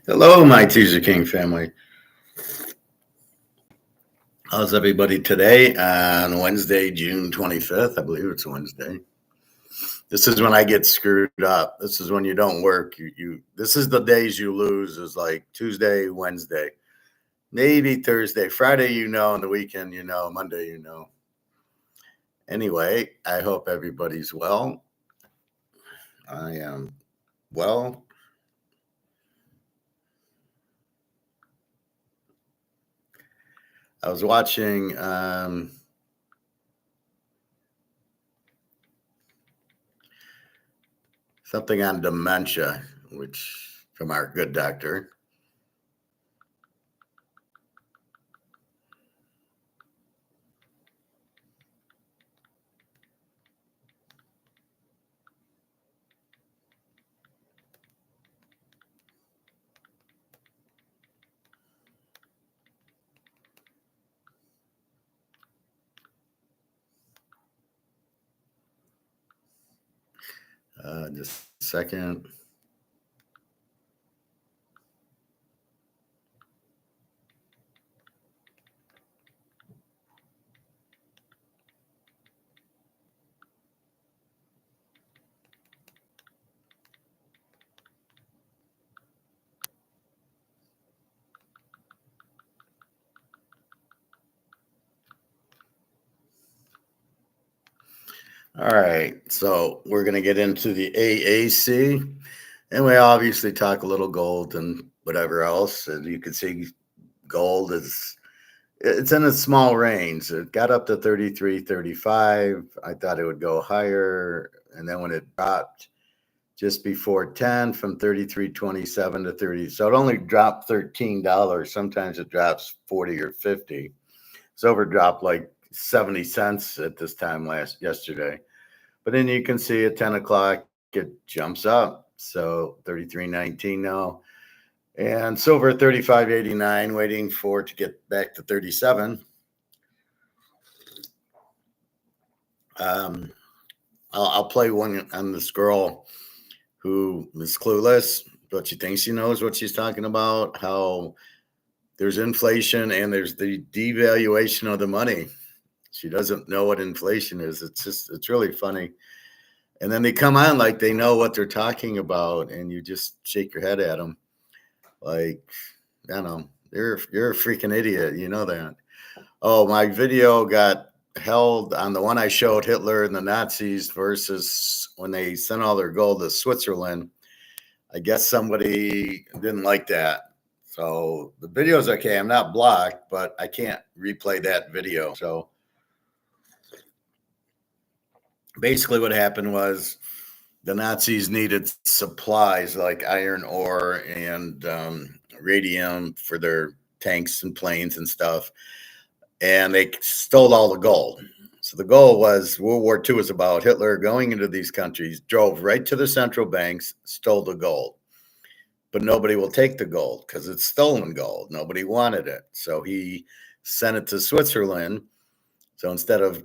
Hello, my Teaserking family. How's everybody today on Wednesday, June 25th? I believe it's Wednesday. This is when I get screwed up. This is when you don't work. This is the days you lose is like Tuesday, Wednesday, maybe Thursday, Friday, and the weekend, Monday, Anyway, I hope everybody's well. I am well. I was watching something on dementia, which from our good doctor. Just a second. All right, so we're going to get into the AAC, and we obviously talk a little gold and whatever else. And you can see gold it's in a small range. It got up to 33.35. I thought it would go higher, and then when it dropped just before 10 from 33.27 to 30, so it only dropped $13. Sometimes it drops 40 or 50. It's overdropped like 70 cents at this time yesterday. But then you can see at 10 o'clock, it jumps up. So 33.19 now. And silver 35.89, waiting for it to get back to 37. I'll play one on this girl who is clueless, but she thinks she knows what she's talking about, how there's inflation and there's the devaluation of the money. She doesn't know what inflation is. It's really funny. And then they come on like they know what they're talking about, and you just shake your head at them. Like, I don't know, you're a freaking idiot. You know that. Oh, my video got held on the one I showed Hitler and the Nazis versus when they sent all their gold to Switzerland. I guess somebody didn't like that. So the video's okay. I'm not blocked, but I can't replay that video. So basically what happened was the Nazis needed supplies like iron ore and radium for their tanks and planes and stuff. And they stole all the gold. So the goal was World War II was about Hitler going into these countries, drove right to the central banks, stole the gold. But nobody will take the gold because it's stolen gold. Nobody wanted it. So he sent it to Switzerland. So instead of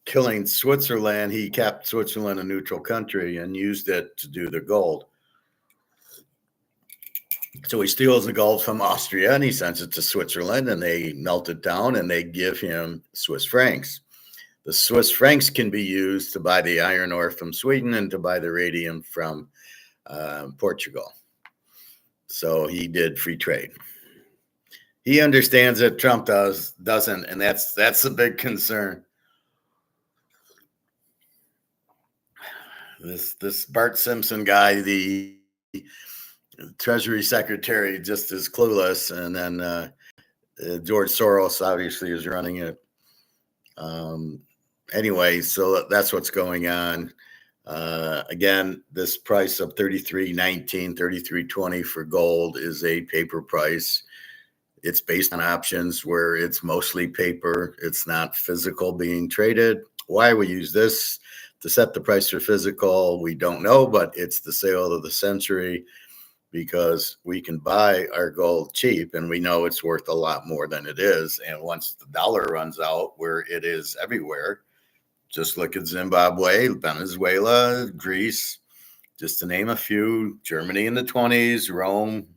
killing Switzerland, he kept Switzerland a neutral country and used it to do the gold. So he steals the gold from Austria and he sends it to Switzerland, and they melt it down and they give him Swiss francs. The Swiss francs can be used to buy the iron ore from Sweden and to buy the radium from Portugal. So he did free trade. He understands it. Trump doesn't, and that's a big concern. This Bart Simpson guy, the Treasury Secretary, just is clueless, and then George Soros obviously is running it. Anyway, so that's what's going on. Again, this price of 33.19, 33.20 for gold is a paper price. It's based on options where it's mostly paper. It's not physical being traded. Why we use this to set the price for physical, we don't know, but it's the sale of the century because we can buy our gold cheap and we know it's worth a lot more than it is. And once the dollar runs out, where it is everywhere, just look at Zimbabwe, Venezuela, Greece, just to name a few, Germany in the 20s, Rome,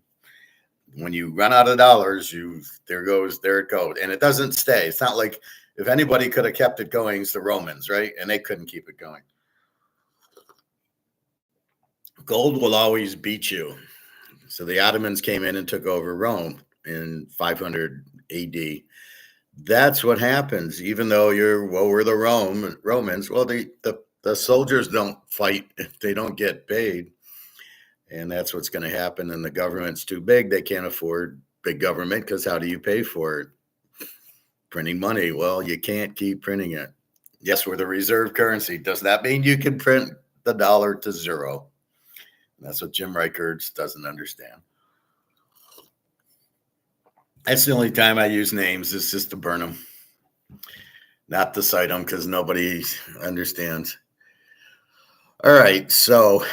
When you run out of dollars, there it goes. And it doesn't stay. It's not like if anybody could have kept it going, it's the Romans, right? And they couldn't keep it going. Gold will always beat you. So the Ottomans came in and took over Rome in 500 AD. That's what happens. Even though we're the Romans. Well, the soldiers don't fight if they don't get paid. And that's what's going to happen. And the government's too big. They can't afford big government because how do you pay for it? Printing money. Well, you can't keep printing it. Yes, we're the reserve currency. Does that mean you can print the dollar to zero? That's what Jim Reichertz doesn't understand. That's the only time I use names is just to burn them, not to cite them because nobody understands. All right, so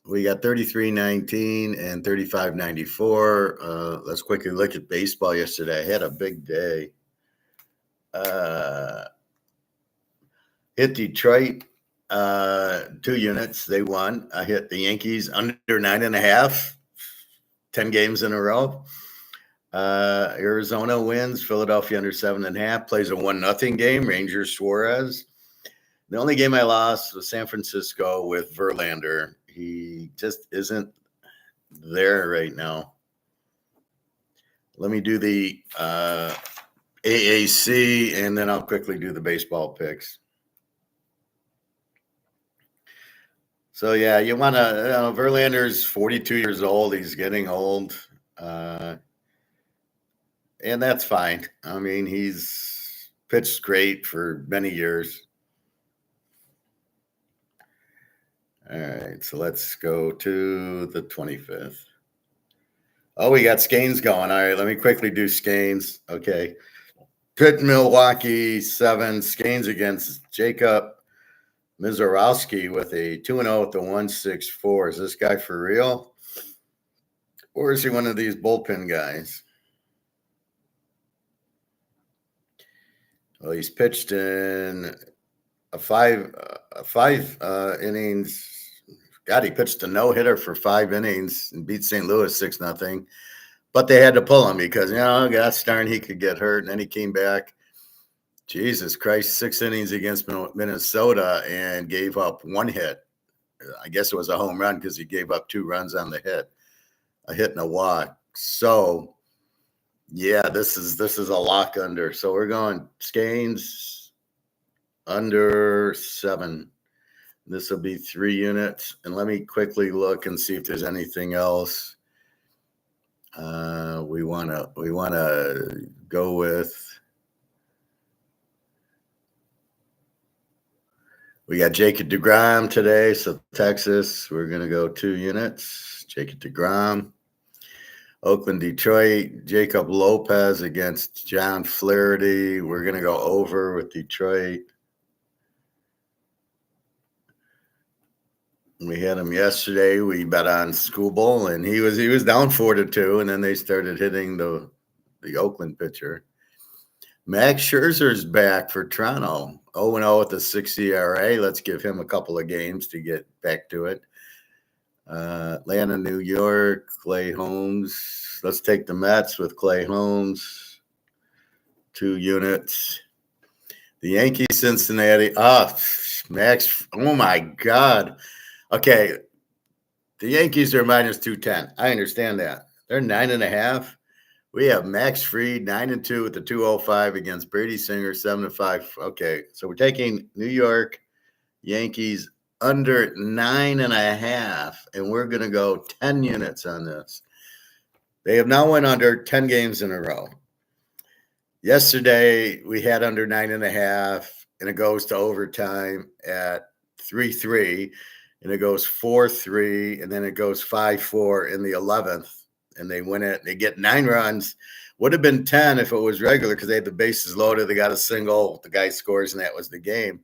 we got 33.19 and 35.94. Let's quickly look at baseball yesterday. I had a big day. Hit Detroit 2 units. They won. I hit the Yankees under 9.5, 10 games in a row. Arizona wins. Philadelphia under 7.5. Plays a 1-0 game. Rangers Suarez. The only game I lost was San Francisco with Verlander. He just isn't there right now. Let me do the AAC, and then I'll quickly do the baseball picks. So, yeah, you want to Verlander's 42 years old. He's getting old. And that's fine. I mean, he's pitched great for many years. All right, so let's go to the 25th. Oh, we got Skeins going. All right, let me quickly do Skeins. Okay. Pitt, Milwaukee, 7. Skeins against Jacob Mizorowski with a 2-0 with the 1.64. Is this guy for real? Or is he one of these bullpen guys? Well, he's pitched in a five innings. God, he pitched a no-hitter for 5 innings and beat St. Louis 6-0. But they had to pull him because, gosh darn, he could get hurt. And then he came back. Jesus Christ, 6 innings against Minnesota and gave up 1 hit. I guess it was a home run because he gave up 2 runs on the hit, a hit and a walk. So, yeah, this is a lock under. So we're going Skeins under 7. This will be 3 units. And let me quickly look and see if there's anything else we want to go with. We got Jacob deGrom today, so Texas, we're going to go 2 units. Jacob deGrom. Oakland, Detroit, Jacob Lopez against John Flaherty. We're going to go over with Detroit. We had him yesterday. We bet on Skubal, and he was down 4-2, and then they started hitting the Oakland pitcher. Max Scherzer's back for Toronto. 0-0 with a 6 ERA. Let's give him a couple of games to get back to it. Atlanta, New York, Clay Holmes. Let's take the Mets with Clay Holmes. 2 units. The Yankees, Cincinnati. Max. Oh, my God. Okay. The Yankees are minus 210. I understand that. They're 9.5. We have Max Fried 9-2 with the 205 against Brady Singer 7-5. Okay, so we're taking New York Yankees under 9.5, and we're going to go 10 units on this. They have now went under 10 games in a row. Yesterday we had under 9.5, and it goes to overtime at 3-3, and it goes 4-3, and then it goes 5-4 in the 11th. And they win it. They get 9 runs. Would have been 10 if it was regular because they had the bases loaded. They got a single. The guy scores, and that was the game.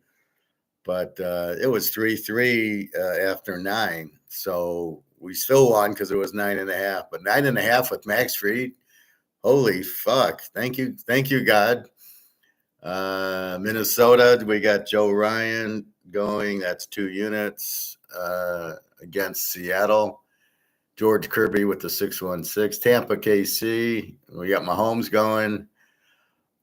But it was 3-3 after 9. So we still won because it was 9.5. But 9.5 with Max Fried, holy fuck! Thank you, God. Minnesota, we got Joe Ryan going. That's 2 units against Seattle. George Kirby with the 616. Tampa, KC. We got Mahomes going.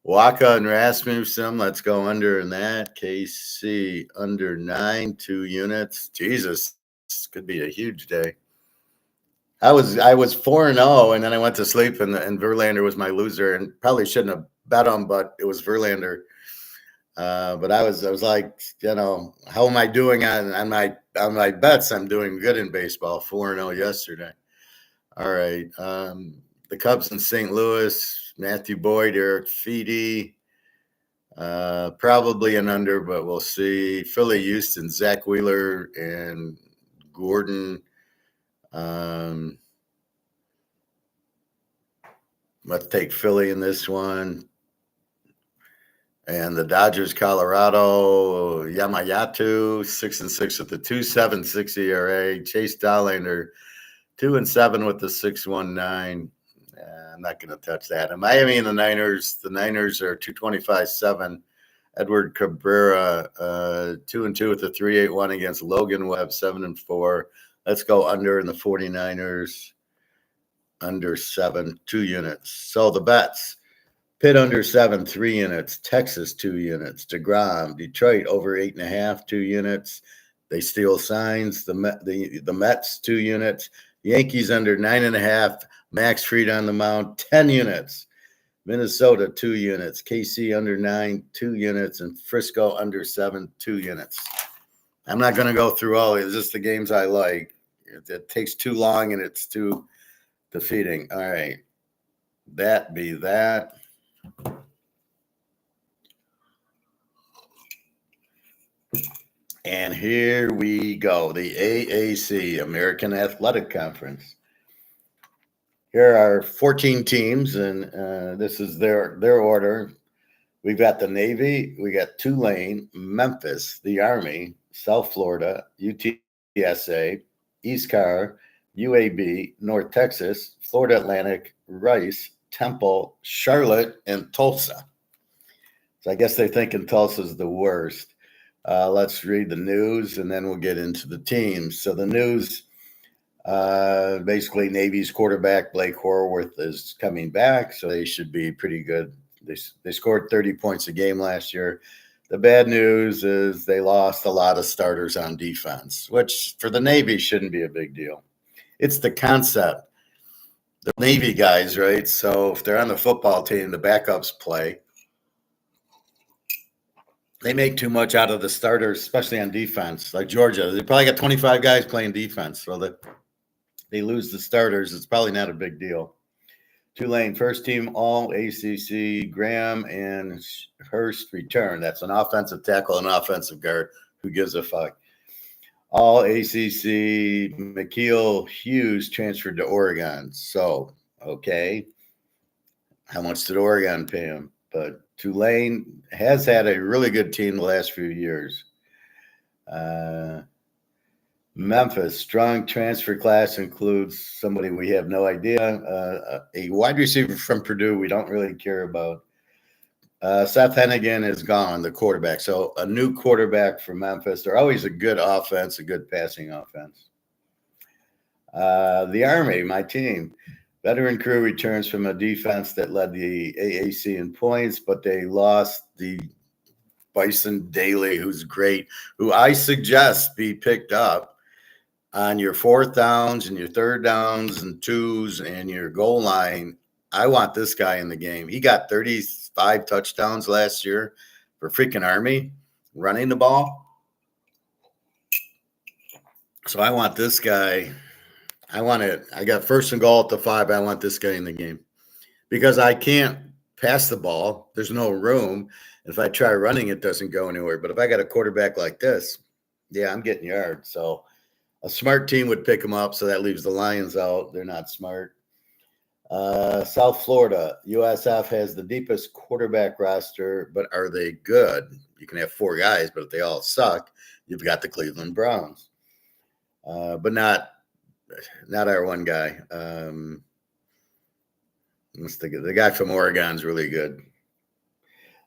Waka and Rasmussen. Let's go under in that. KC under 9, 2 units. Jesus, this could be a huge day. I was 4-0, and then I went to sleep, and Verlander was my loser, and probably shouldn't have bet him, but it was Verlander. But I was like, how am I doing on my bets? I'm doing good in baseball. 4-0 yesterday. All right. The Cubs in St. Louis. Matthew Boyd, Eric Feedy. Probably an under, but we'll see. Philly, Houston, Zach Wheeler and Gordon. Let's take Philly in this one. And the Dodgers, Colorado, Yamayato, 6-6 with the 2.76 ERA. Chase Dollander, 2-7 with the 6.19. I'm not going to touch that. And Miami and the Niners are 2.25-7. Edward Cabrera, 2-2 with the 3.81 against Logan Webb, 7-4. Let's go under in the 49ers, under 7, 2 units. So the bets: Pitt under 7, 3 units. Texas, 2 units. DeGrom, Detroit over 8.5, 2 units. They steal signs. The Mets, 2 units. Yankees under 9.5. Max Fried on the mound, 10 units. Minnesota, 2 units. KC under 9, 2 units. And Frisco under 7, 2 units. I'm not going to go through all of it. It's just the games I like. It takes too long and it's too defeating. All right. That be that. And here we go. The AAC, American Athletic Conference. Here are 14 teams, and this is their order. We've got the Navy, we got Tulane, Memphis, the Army, South Florida, UTSA, East Carr, UAB, North Texas, Florida Atlantic, Rice, Temple, Charlotte, and Tulsa. So I guess they're thinking Tulsa's the worst. Let's read the news, and then we'll get into the teams. So the news, basically Navy's quarterback Blake Horwath is coming back, so they should be pretty good. They scored 30 points a game last year. The bad news is they lost a lot of starters on defense, which for the Navy shouldn't be a big deal. It's the concept. The Navy guys, right? So if they're on the football team, the backups play. They make too much out of the starters, especially on defense. Like Georgia, they probably got 25 guys playing defense. So that they lose the starters, it's probably not a big deal. Tulane, first team all ACC, Graham and Hurst return. That's an offensive tackle and offensive guard. Who gives a fuck? All ACC, McKeel Hughes transferred to Oregon. So, okay. How much did Oregon pay him? But Tulane has had a really good team the last few years. Memphis, strong transfer class includes somebody we have no idea. A wide receiver from Purdue we don't really care about. Seth Hennigan is gone, the quarterback. So a new quarterback for Memphis. They're always a good offense, a good passing offense. The Army, my team. Veteran crew returns from a defense that led the AAC in points, but they lost the Bison Daly, who's great, who I suggest be picked up on your 4th downs and your 3rd downs and 2s and your goal line. I want this guy in the game. He got 35 touchdowns last year for freaking Army running the ball. So I want this guy. I got 1st and goal at the 5. I want this guy in the game because I can't pass the ball. There's no room. If I try running, it doesn't go anywhere. But if I got a quarterback like this, yeah, I'm getting yards. So a smart team would pick him up. So that leaves the Lions out. They're not smart. South Florida, USF has the deepest quarterback roster, but are they good? You can have 4 guys, but if they all suck, you've got the Cleveland Browns. But not our one guy. Let's think of the guy from Oregon's really good.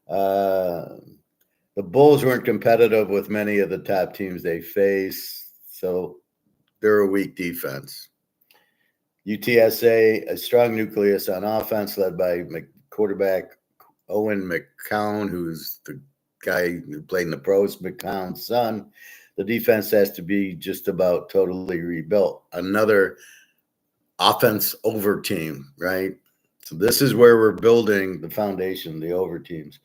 The Bulls weren't competitive with many of the top teams they face, so they're a weak defense. UTSA, a strong nucleus on offense led by quarterback Owen McCown, who's the guy who played in the pros, McCown's son. The defense has to be just about totally rebuilt. Another offense over team, right? So this is where we're building the foundation, the over teams.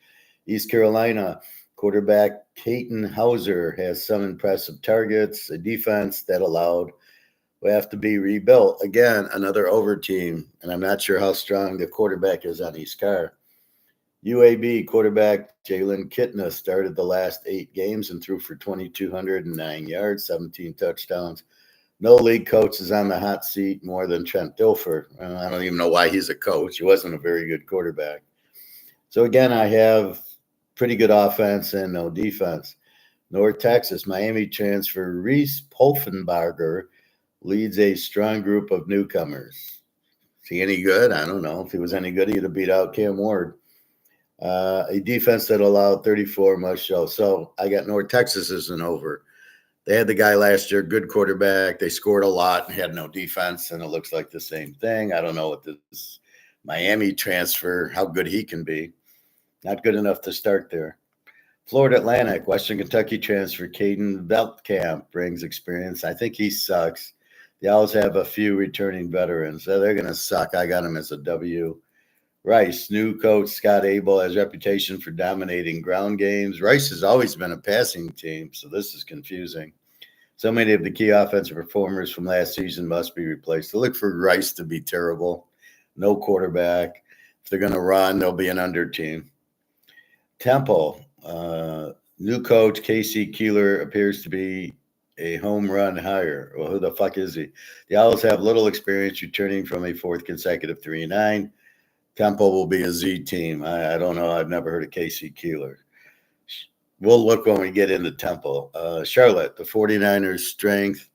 East Carolina quarterback Caton Hauser has some impressive targets, a defense that allowed will have to be rebuilt. Again, another over team, and I'm not sure how strong the quarterback is on East Car. UAB quarterback Jalen Kitna started the last 8 games and threw for 2,209 yards, 17 touchdowns. No league coach is on the hot seat more than Trent Dilfer. I don't even know why he's a coach. He wasn't a very good quarterback. So again, I have pretty good offense and no defense. North Texas, Miami transfer Reese Polfenbarger leads a strong group of newcomers. Is he any good? I don't know. If he was any good, he'd have beat out Cam Ward. A defense that allowed 34 must show. So I got North Texas as an over. They had the guy last year, good quarterback. They scored a lot and had no defense, and it looks like the same thing. I don't know what this Miami transfer, how good he can be. Not good enough to start there. Florida Atlantic, Western Kentucky transfer Caden Beltkamp brings experience. I think he sucks. They always have a few returning veterans. So they're going to suck. I got him as a W. Rice, new coach Scott Abel has reputation for dominating ground games. Rice has always been a passing team, so this is confusing. So many of the key offensive performers from last season must be replaced. So look for Rice to be terrible. No quarterback. If they're going to run, they'll be an under team. Temple, new coach Casey Keeler appears to be a home run hire. Well, who the fuck is he? The Owls have little experience returning from a 4th consecutive 3-9. Temple will be a Z team. I don't know. I've never heard of Casey Keeler. We'll look when we get into Temple. Charlotte, the 49ers' strength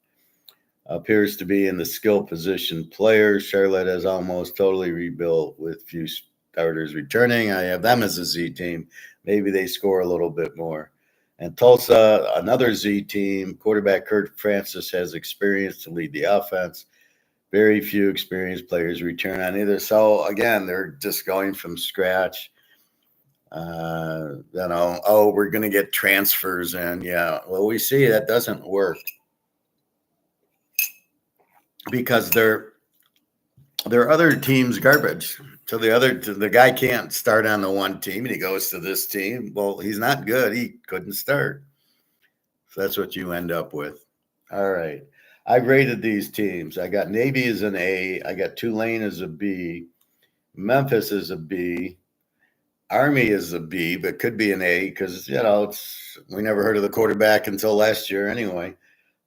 appears to be in the skill position players. Charlotte has almost totally rebuilt with few starters returning. I have them as a Z team. Maybe they score a little bit more. And Tulsa, another Z team. Quarterback Kurt Francis has experience to lead the offense. Very few experienced players return on either. So, again, they're just going from scratch. We're going to get transfers in. Yeah, well, we see that doesn't work because their other team's garbage. So the guy can't start on the one team and he goes to this team. Well, he's not good. He couldn't start. So that's what you end up with. All right. I rated these teams. I got Navy as an A. I got Tulane as a B. Memphis as a B. Army is a B, but could be an A because, we never heard of the quarterback until last year anyway.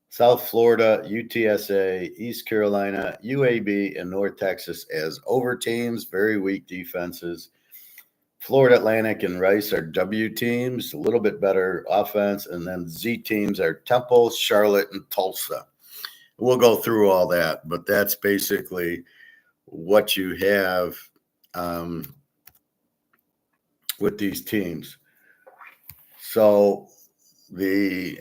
South Florida, UTSA, East Carolina, UAB, and North Texas as over teams, very weak defenses. Florida Atlantic and Rice are W teams, a little bit better offense. And then Z teams are Temple, Charlotte, and Tulsa. We'll go through all that, but that's basically what you have with these teams. So the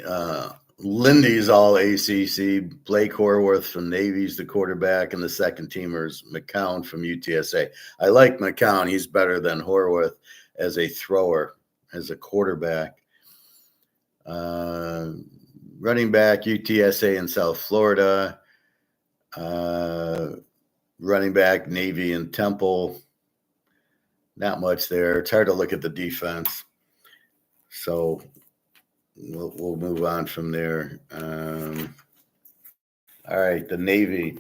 Lindy's all ACC. Blake Horwath from Navy's the quarterback, and the second teamers McCown from UTSA. I like McCown. He's better than Horwath as a thrower, as a quarterback. Running back, UTSA in South Florida. Running back, Navy and Temple. Not much there. It's hard to look at the defense. So we'll move on from there. All right, the Navy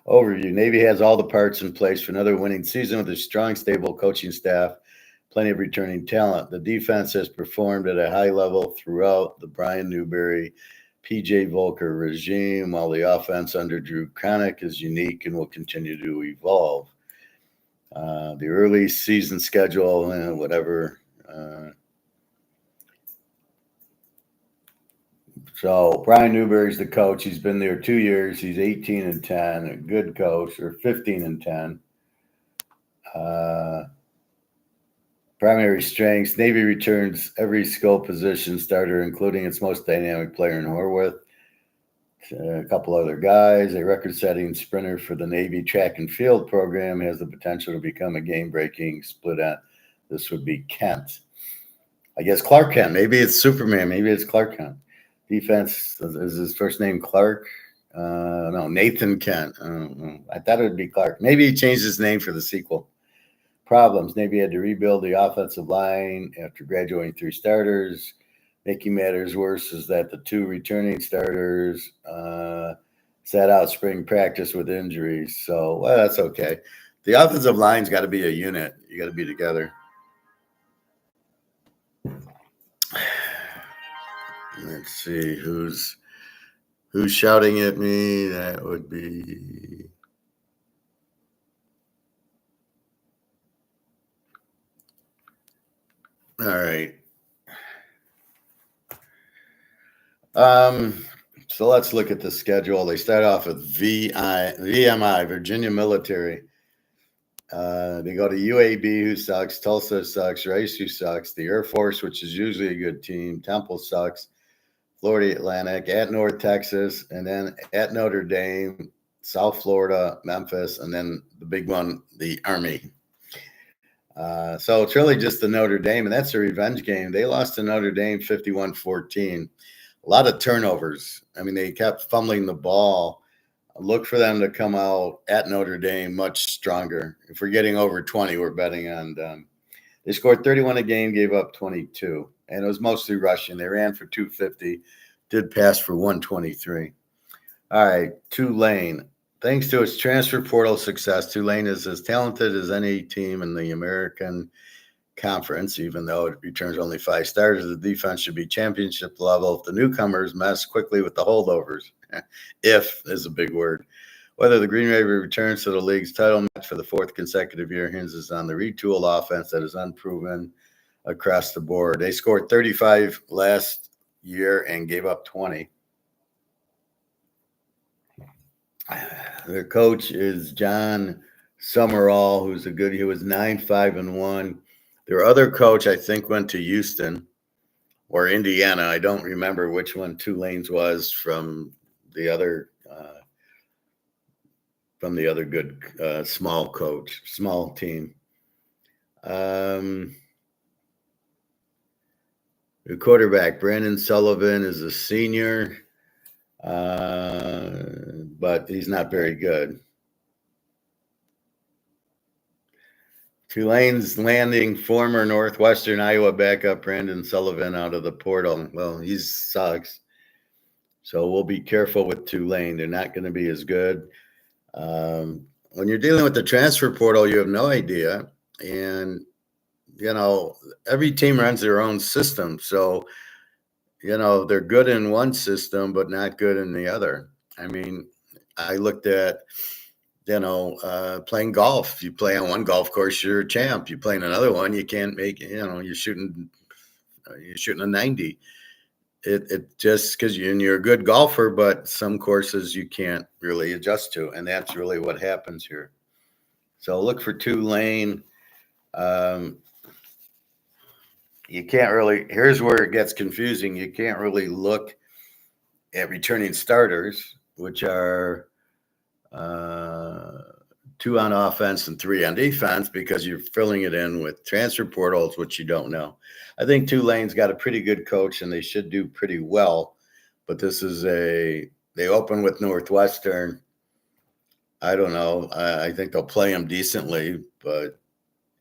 overview. Navy has all the parts in place for another winning season with a strong, stable coaching staff, plenty of returning talent. The defense has performed at a high level throughout the Brian Newberry, PJ Volker regime, while the offense under Drew Connick is unique and will continue to evolve. The early season schedule, whatever. So Brian Newberry's the coach. He's been there 2 years. He's 18-10, a good coach, or 15-10. Primary strengths: Navy returns every skill position starter, including its most dynamic player in Horwath. A couple other guys. A record-setting sprinter for the Navy track and field program has the potential to become a game-breaking split end. This would be Kent. I guess Clark Kent. Maybe it's Superman. Maybe it's Clark Kent. Defense, is his first name Clark? No, Nathan Kent. I thought it would be Clark. Maybe he changed his name for the sequel. Problems. Navy had to rebuild the offensive line after graduating 3 starters. Making matters worse is that the 2 returning starters sat out spring practice with injuries. So, well, that's okay. The offensive line's got to be a unit. You got to be together. Let's see who's shouting at me. That would be all right. So let's look at the schedule. They start off with VMI, Virginia Military. They go to UAB, who sucks. Tulsa sucks. Rice, who sucks. The Air Force, which is usually a good team. Temple sucks. Florida Atlantic, at North Texas, and then at Notre Dame, South Florida, Memphis, and then the big one, the Army. So it's really just the Notre Dame, and that's a revenge game. They lost to Notre Dame 51-14. A lot of turnovers. I mean, they kept fumbling the ball. Look for them to come out at Notre Dame much stronger. If we're getting over 20, we're betting on them. They scored 31 a game, gave up 22, and it was mostly rushing. They ran for 250, did pass for 123. All right, Tulane. Thanks to its transfer portal success, Tulane is as talented as any team in the American Conference, even though it returns only 5 starters. The defense should be championship level if the newcomers mess quickly with the holdovers. If is a big word. Whether the Green Wave returns to the league's title match for the 4th consecutive year hinges on the retooled offense that is unproven across the board. They scored 35 last year and gave up 20. Their coach is John Summerall, who's he was 9-5-1. Their other coach, I think, went to Houston or Indiana. I don't remember which one Tulane's was from the other good small team. The quarterback, Brandon Sullivan, is a senior, but he's not very good. Tulane's landing former Northwestern Iowa backup Brandon Sullivan out of the portal. Well, he sucks. So we'll be careful with Tulane. They're not going to be as good. When you're dealing with the transfer portal, you have no idea. And, every team runs their own system. So, they're good in one system, but not good in the other. I mean, I looked at, playing golf. You play on one golf course, you're a champ. You play in another one, you can't make, you're shooting a 90. It just because you're a good golfer, but some courses you can't really adjust to. And that's really what happens here. So look for Tulane. You can't really, here's where it gets confusing. You can't really look at returning starters, which are 2 on offense and 3 on defense, because you're filling it in with transfer portals, which you don't know. I think Tulane's got a pretty good coach and they should do pretty well, but they open with Northwestern. I don't know. I think they'll play them decently, but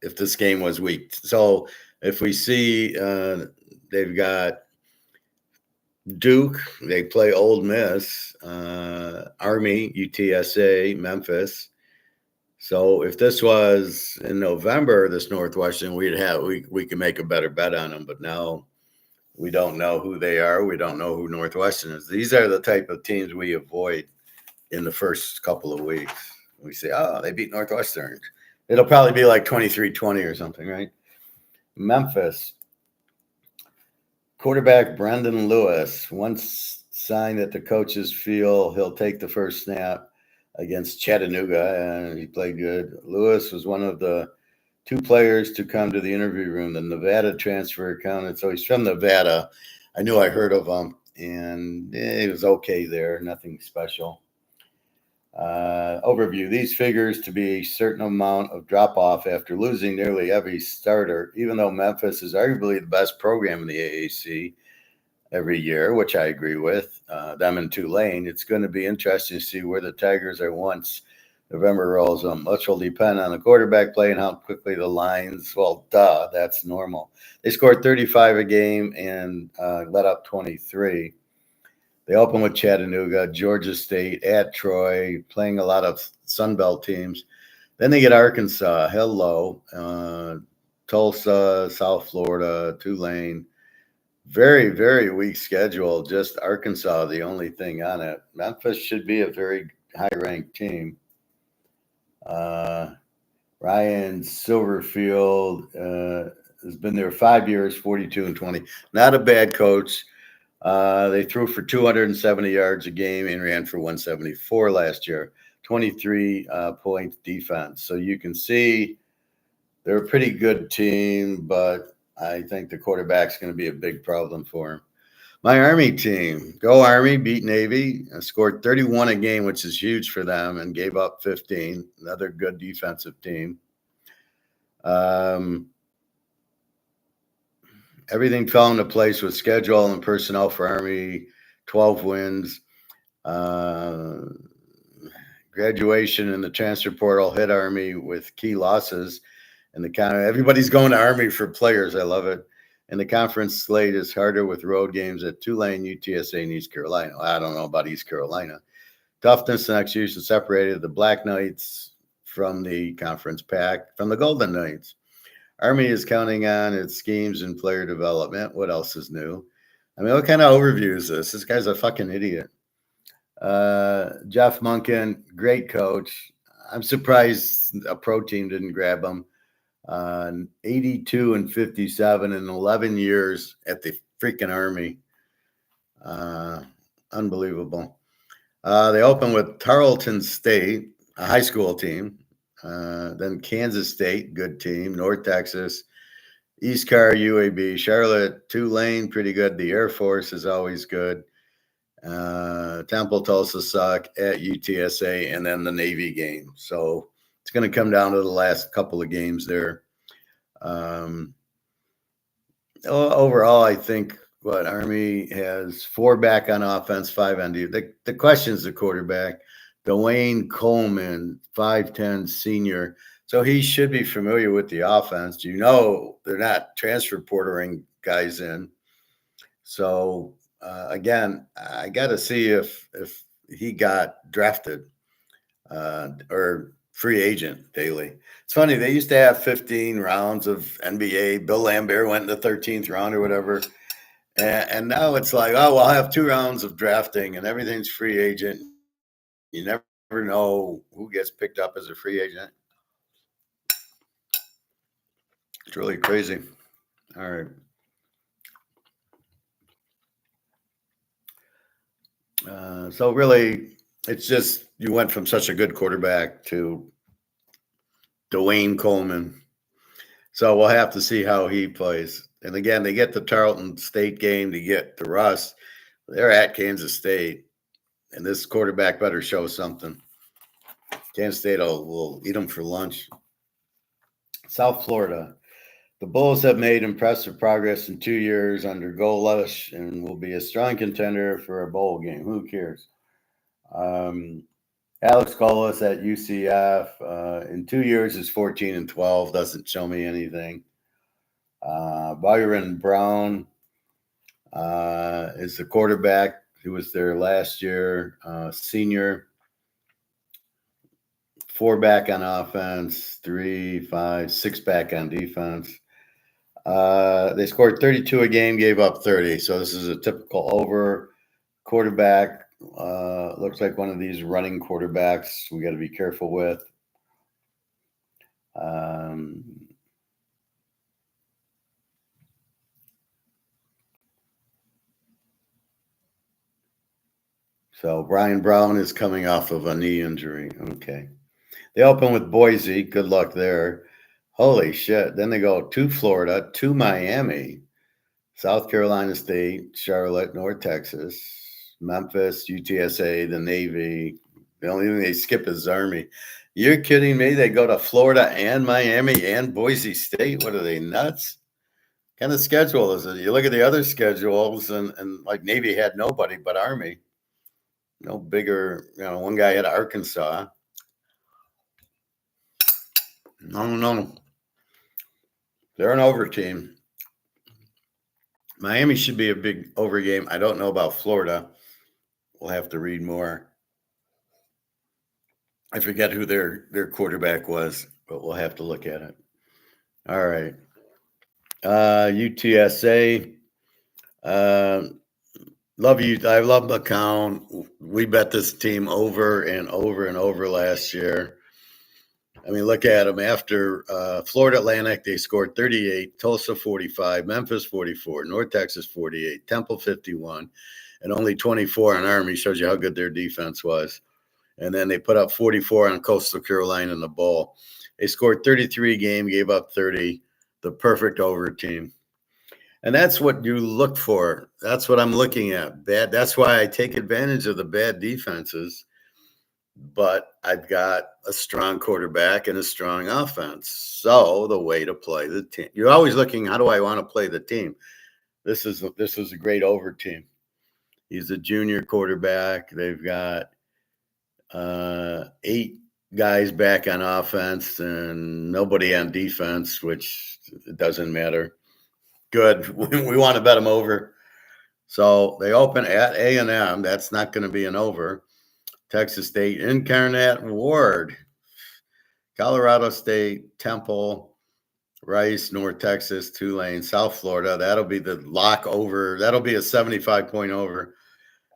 if this game was weak. So if we see they've got Duke, they play Ole Miss, Army, UTSA, Memphis. So if this was in November, this Northwestern, we could make a better bet on them. But now we don't know who they are. We don't know who Northwestern is. These are the type of teams we avoid in the first couple of weeks. We say, oh, they beat Northwestern. It'll probably be like 23-20 or something, right? Memphis. Quarterback Brendan Lewis once signed that the coaches feel he'll take the first snap against Chattanooga, and he played good. Lewis was one of the 2 players to come to the interview room. The Nevada transfer accounted. So he's from Nevada. I knew I heard of him. and it was okay there, nothing special. Overview. These figures to be a certain amount of drop-off after losing nearly every starter, even though Memphis is arguably the best program in the AAC every year, which I agree with, them and Tulane. It's going to be interesting to see where the Tigers are once November rolls. Much will depend on the quarterback play and how quickly the lines, well, that's normal. They scored 35 a game and let up 23. They open with Chattanooga, Georgia State, at Troy, playing a lot of Sun Belt teams. Then they get Arkansas, Tulsa, South Florida, Tulane. Very, very weak schedule. Just Arkansas, the only thing on it. Memphis should be a very high-ranked team. Ryan Silverfield has been there 5 years, 42-20. Not a bad coach. They threw for 270 yards a game and ran for 174 last year. 23-point defense. So you can see they're a pretty good team, but I think the quarterback's going to be a big problem for him. My Army team, go Army, beat Navy, scored 31 a game, which is huge for them, and gave up 15. Another good defensive team. Everything fell into place with schedule and personnel for Army, 12 wins. Graduation and the transfer portal hit Army with key losses. And everybody's going to Army for players. I love it. And the conference slate is harder with road games at Tulane, UTSA, and East Carolina. I don't know about East Carolina. Toughness and execution separated the Black Knights from the conference pack, from the Golden Knights. Army is counting on its schemes and player development. What else is new? I mean, what kind of overview is this? This guy's a fucking idiot. Jeff Monken, great coach. I'm surprised a pro team didn't grab him. 82-57 in 11 years at the freaking Army. Unbelievable. They open with Tarleton State, a high school team. Then Kansas State, good team. North Texas, East Car, UAB, Charlotte, Tulane, pretty good. The Air Force is always good. Temple, Tulsa suck at UTSA, and then the Navy game. So it's going to come down to the last couple of games there. Overall, I think Army has 4 back on offense, 5 on defense. The question is the quarterback. Dwayne Coleman, 5'10", senior. So he should be familiar with the offense. You know they're not transfer portering guys in. So, again, I got to see if he got drafted or free agent daily. It's funny. They used to have 15 rounds of NBA. Bill Lambert went in the 13th round or whatever. And now it's like, oh, well, I'll have 2 rounds of drafting and everything's free agent. You never know who gets picked up as a free agent. It's really crazy. All right. So really, it's just you went from such a good quarterback to Dwayne Coleman. So we'll have to see how he plays. And again, they get the Tarleton State game to get the Russ. They're at Kansas State. And this quarterback better show something. Kansas State will eat them for lunch. South Florida. The Bulls have made impressive progress in 2 years under Golish and will be a strong contender for a bowl game. Who cares? Alex Golis at UCF in 2 years is 14-12. Doesn't show me anything. Byron Brown is the quarterback who was there last year, senior. 4 back on offense, 3, 5, 6 back on defense. They scored 32 a game, gave up 30. So this is a typical over. Quarterback looks like one of these running quarterbacks we got to be careful with. So Brian Brown is coming off of a knee injury. Okay. They open with Boise. Good luck there. Holy shit. Then they go to Florida, to Miami, South Carolina State, Charlotte, North Texas, Memphis, UTSA, the Navy. The only thing they skip is Army. You're kidding me? They go to Florida and Miami and Boise State. What are they, nuts? What kind of schedule is it? You look at the other schedules, and like Navy had nobody but Army. No bigger, one guy had Arkansas. No. They're an over team. Miami should be a big over game. I don't know about Florida. We'll have to read more. I forget who their quarterback was, but we'll have to look at it. All right. UTSA. Love you. I love McCown. We bet this team over and over and over last year. I mean, look at them. After Florida Atlantic, they scored 38, Tulsa 45, Memphis 44, North Texas 48, Temple 51, and only 24 on Army. Shows you how good their defense was. And then they put up 44 on Coastal Carolina in the bowl. They scored 33 a game, gave up 30, the perfect over team. And that's what you look for. That's what I'm looking at. That's why I take advantage of the bad defenses. But I've got a strong quarterback and a strong offense. So the way to play the team, you're always looking, how do I want to play the team? This is a great over team. He's a junior quarterback. They've got 8 guys back on offense and nobody on defense, which doesn't matter. Good. We want to bet them over. So they open at A&M. That's not going to be an over. Texas State, Incarnate Ward, Colorado State, Temple, Rice, North Texas, Tulane, South Florida. That'll be the lock over. That'll be a 75-point over.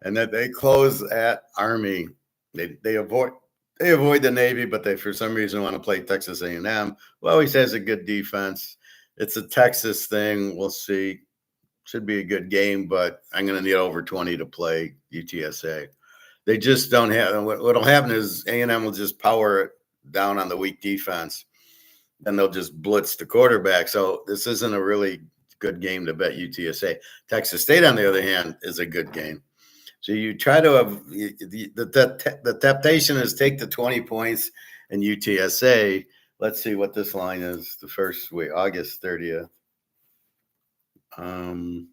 And that they close at Army. They avoid the Navy, but they for some reason want to play Texas A&M, who always has a good defense. It's a Texas thing. We'll see. Should be a good game, but I'm going to need over 20 to play UTSA. They just don't have. What'll happen is A&M will just power it down on the weak defense, and they'll just blitz the quarterback. So this isn't a really good game to bet UTSA. Texas State, on the other hand, is a good game. So you try to have the temptation is take the 20 points in UTSA. Let's see what this line is. The first week, August 30th. A&M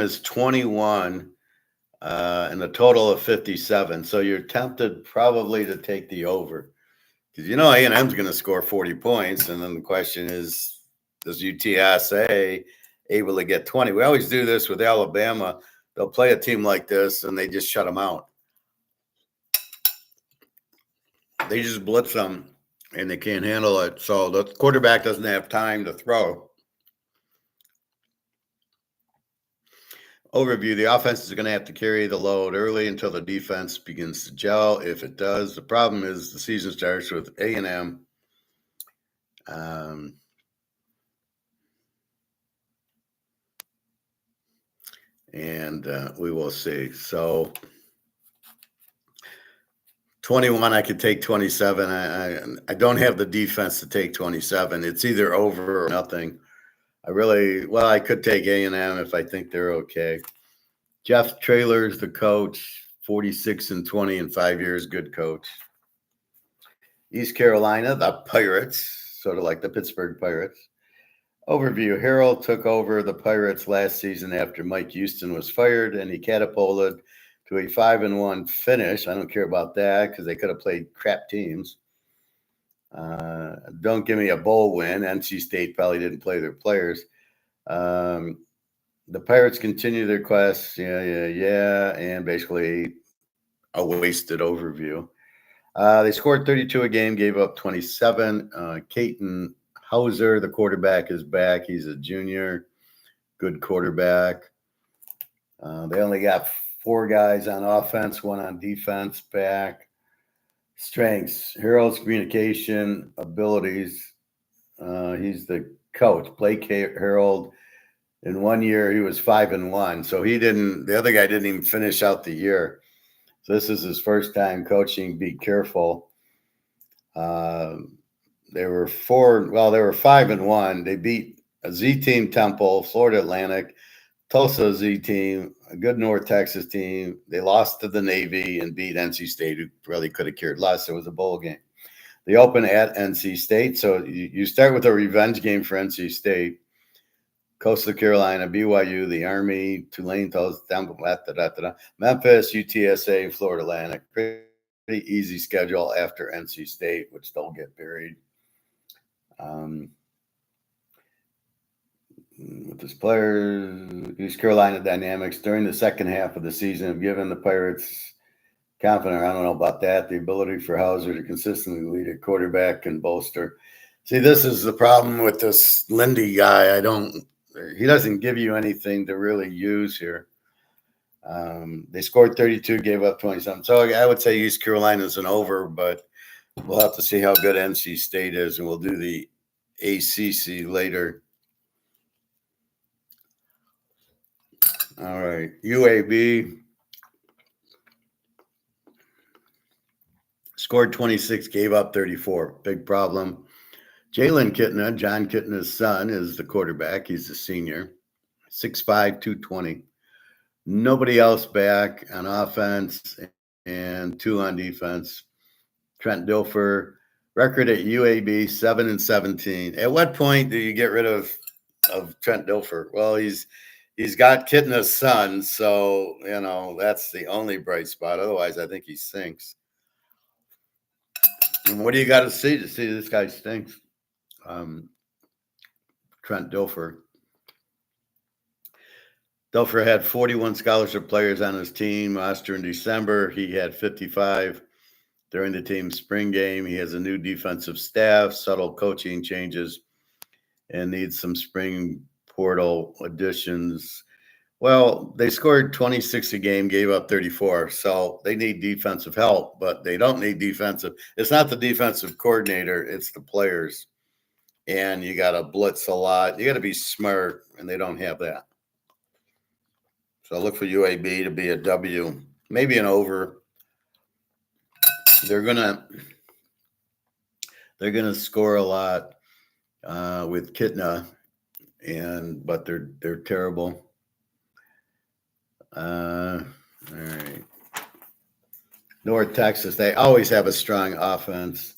is 21. And a total of 57. So you're tempted probably to take the over because A&M's going to score 40 points. And then the question is, does UTSA able to get 20? We always do this with Alabama. They'll play a team like this and they just shut them out. They just blitz them and they can't handle it. So the quarterback doesn't have time to throw. Overview, the offense is going to have to carry the load early until the defense begins to gel. If it does, the problem is the season starts with A&M. And we will see. So 21, I could take 27. I don't have the defense to take 27. It's either over or nothing. I could take A&M if I think they're okay. Jeff Traylor's the coach, 46-20 in 5 years, good coach. East Carolina, the Pirates, sort of like the Pittsburgh Pirates. Overview, Harrell took over the Pirates last season after Mike Houston was fired, and he catapulted to a 5-1 finish. I don't care about that because they could have played crap teams. Don't give me a bowl win. NC State probably didn't play their players. The Pirates continue their quest. Yeah. And basically a wasted overview. They scored 32 a game, gave up 27. Caton Hauser, the quarterback, is back. He's a junior. Good quarterback. They only got 4 guys on offense, 1 on defense back. Strengths, Harold's communication abilities. He's the coach. Blake Harold, in 1 year, he was 5-1. So the other guy didn't even finish out the year. So this is his first time coaching. Be careful. They were 5-1. They beat a Z team, Temple, Florida Atlantic, Tulsa Z team, a good North Texas team. They lost to the Navy and beat NC State, who really could have cared less. It was a bowl game. They open at NC State, so you start with a revenge game for NC State. Coastal Carolina, BYU, the Army, Tulane, Memphis, UTSA, Florida Atlantic. Pretty easy schedule after NC State, which don't get buried. With this players, East Carolina dynamics during the second half of the season have given the Pirates confident. I don't know about that. The ability for Hauser to consistently lead a quarterback and bolster. See, this is the problem with this Lindy guy. He doesn't give you anything to really use here. They scored 32, gave up 27. So I would say East Carolina's an over, but we'll have to see how good NC State is, and we'll do the ACC later. All right, UAB scored 26, gave up 34. Big problem. Jalen Kitna, John Kitna's son, is the quarterback. He's a senior, 6'5", 220. Nobody else back on offense and 2 on defense. Trent Dilfer, record at UAB, 7-17. At what point do you get rid of Trent Dilfer? Well, he's got Kitna's son, so, that's the only bright spot. Otherwise, I think he stinks. And what do you got to see this guy stinks? Trent Dilfer. Dilfer had 41 scholarship players on his team roster in December. He had 55 during the team's spring game. He has a new defensive staff, subtle coaching changes, and needs some spring portal additions. Well, they scored 26 a game, gave up 34. So they need defensive help, but they don't need defensive. It's not the defensive coordinator, it's the players. And you got to blitz a lot. You got to be smart, and they don't have that. So look for UAB to be a W, maybe an over. They're gonna score a lot with Kitna, but they're terrible. All right. North Texas, they always have a strong offense.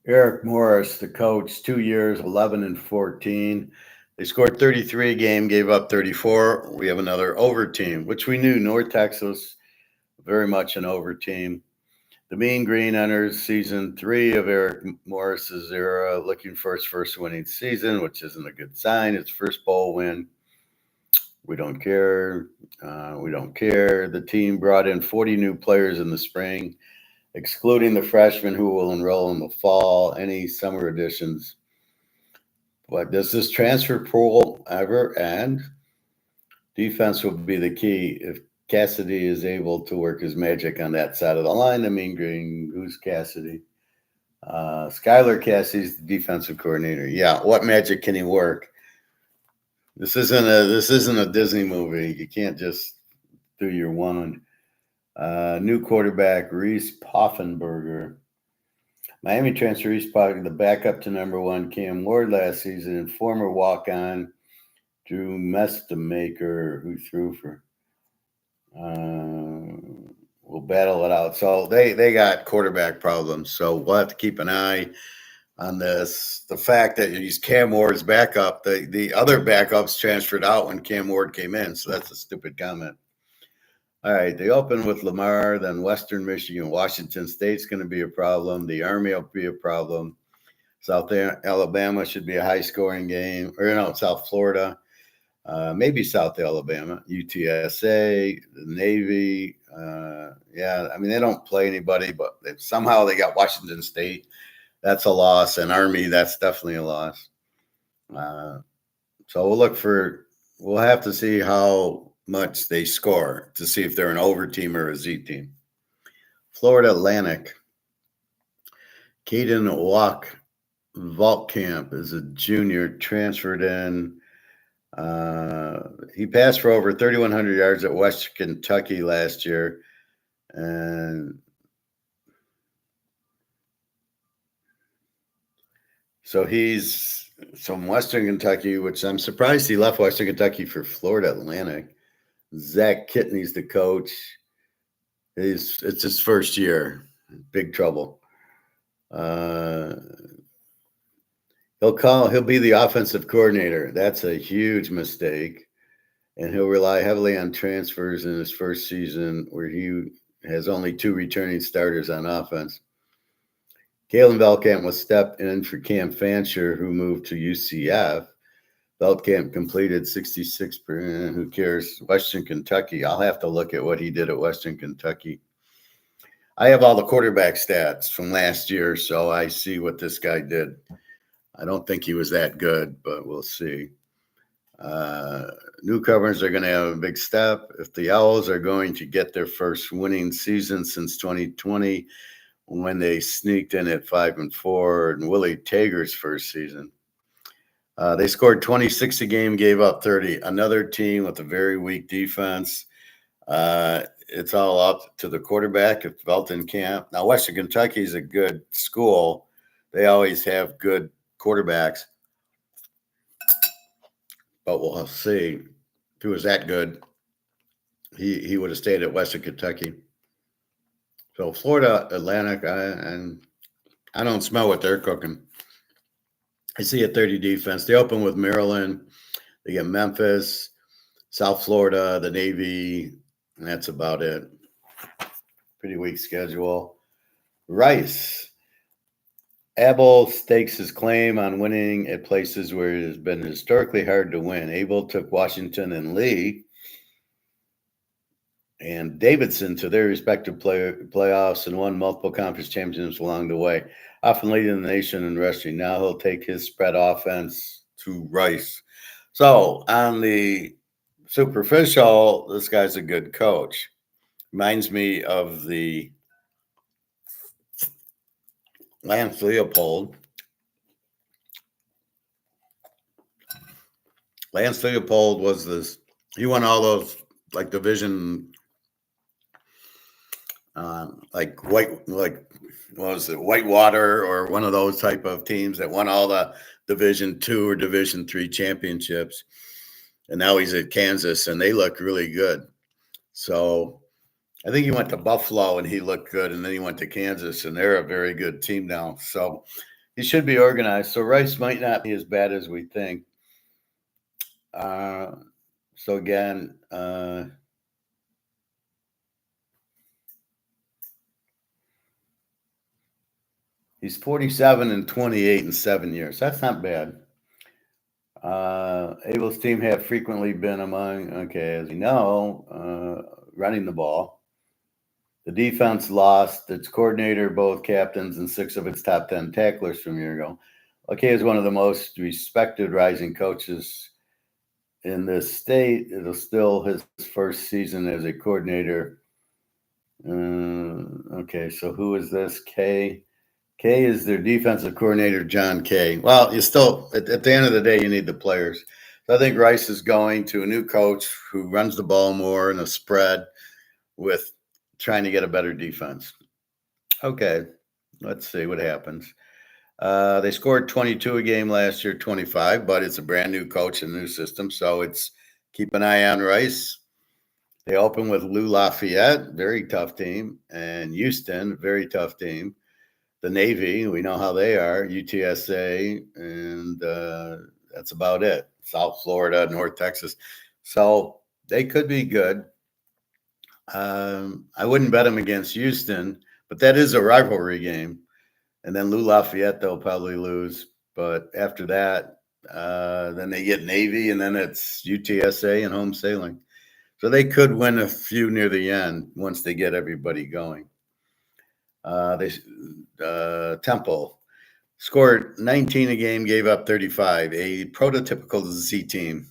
Eric Morris, the coach, 2 years, 11-14. They scored 33 a game, gave up 34. We have another over team, which we knew North Texas, very much an over team. The Mean Green enters season 3 of Eric Morris's era, looking for his first winning season, which isn't a good sign. It's first bowl win. We don't care. The team brought in 40 new players in the spring, excluding the freshmen who will enroll in the fall. Any summer additions? But does this transfer pool ever end? Defense will be the key. If Cassidy is able to work his magic on that side of the line, the Mean Green, who's Cassidy? Skylar Cassidy's the defensive coordinator. Yeah, what magic can he work? This isn't a Disney movie. You can't just do your wand. New quarterback, Reese Poffenberger. Miami transfer Reese Poffenberger, the backup to number 1 Cam Ward last season, and former walk-on Drew Mestamaker, who threw for. We'll battle it out. So they got quarterback problems. So we'll have to keep an eye on this. The fact that he's Cam Ward's backup, the other backups transferred out when Cam Ward came in. So that's a stupid comment. All right, they open with Lamar, then Western Michigan. Washington State's going to be a problem. The Army will be a problem. South Alabama should be a high-scoring game. Or, South Florida. Maybe South Alabama. UTSA, the Navy. They don't play anybody, but somehow they got Washington State. That's a loss. And Army, that's definitely a loss. So we'll have to see how much they score to see if they're an over team or a Z team. Florida Atlantic. Caden Volkamp is a junior, transferred in. He passed for over 3,100 yards at West Kentucky last year. And So he's from Western Kentucky, which I'm surprised he left Western Kentucky for Florida Atlantic. Zach Kitney's the coach. It's his first year. Big trouble. He'll be the offensive coordinator. That's a huge mistake. And he'll rely heavily on transfers in his first season where he has only 2 returning starters on offense. Kalen Velkamp was stepped in for Cam Fancher, who moved to UCF. Velkamp completed 66%. Who cares? Western Kentucky. I'll have to look at what he did at Western Kentucky. I have all the quarterback stats from last year, so I see what this guy did. I don't think he was that good, but we'll see. Newcomers are going to have a big step. If the Owls are going to get their first winning season since 2020, when they sneaked in at 5-4, and Willie Tager's first season. They scored 26 a game, gave up 30. Another team with a very weak defense. It's all up to the quarterback at Velkamp. Now, Western Kentucky is a good school. They always have good quarterbacks. But we'll see. If he was that good, he would have stayed at Western Kentucky. So Florida Atlantic, I don't smell what they're cooking. I see a 30 defense. They open with Maryland. They get Memphis, South Florida, the Navy, and that's about it. Pretty weak schedule. Rice. Abel stakes his claim on winning at places where it has been historically hard to win. Abel took Washington and Lee and Davidson to their respective playoffs and won multiple conference championships along the way, often leading the nation in rushing. Now he'll take his spread offense to Rice. So on the superficial, this guy's a good coach. Reminds me of the Lance Leopold. Lance Leopold was this. He won all those like division. What was it, Whitewater or one of those type of teams that won all the Division II or Division III championships. And now he's at Kansas, and they look really good. So I think he went to Buffalo, and he looked good, and then he went to Kansas, and they're a very good team now. So he should be organized. So Rice might not be as bad as we think. So again, he's 47-28 in 7 years. That's not bad. Abel's team have frequently been among, as we know, running the ball. The defense lost its coordinator, both captains, and 6 of its top 10 tacklers from a year ago. Is one of the most respected rising coaches in this state. It'll still his first season as a coordinator. So who is this? K is their defensive coordinator, John Kay. Well, you still, at the end of the day, you need the players. So I think Rice is going to a new coach who runs the ball more in a spread with trying to get a better defense. Okay, let's see what happens. They scored 22 a game last year, 25, but it's a brand new coach and new system. So it's keep an eye on Rice. They open with Lou Lafayette, very tough team, and Houston, very tough team. The Navy, we know how they are, UTSA, and that's about it. South Florida, North Texas. So they could be good. I wouldn't bet them against Houston, but that is a rivalry game. And then Lou Lafayette, they'll probably lose. But after that, then they get Navy, and then it's UTSA and home sailing. So they could win a few near the end once they get everybody going. Temple scored 19 a game, gave up 35, a prototypical Z team.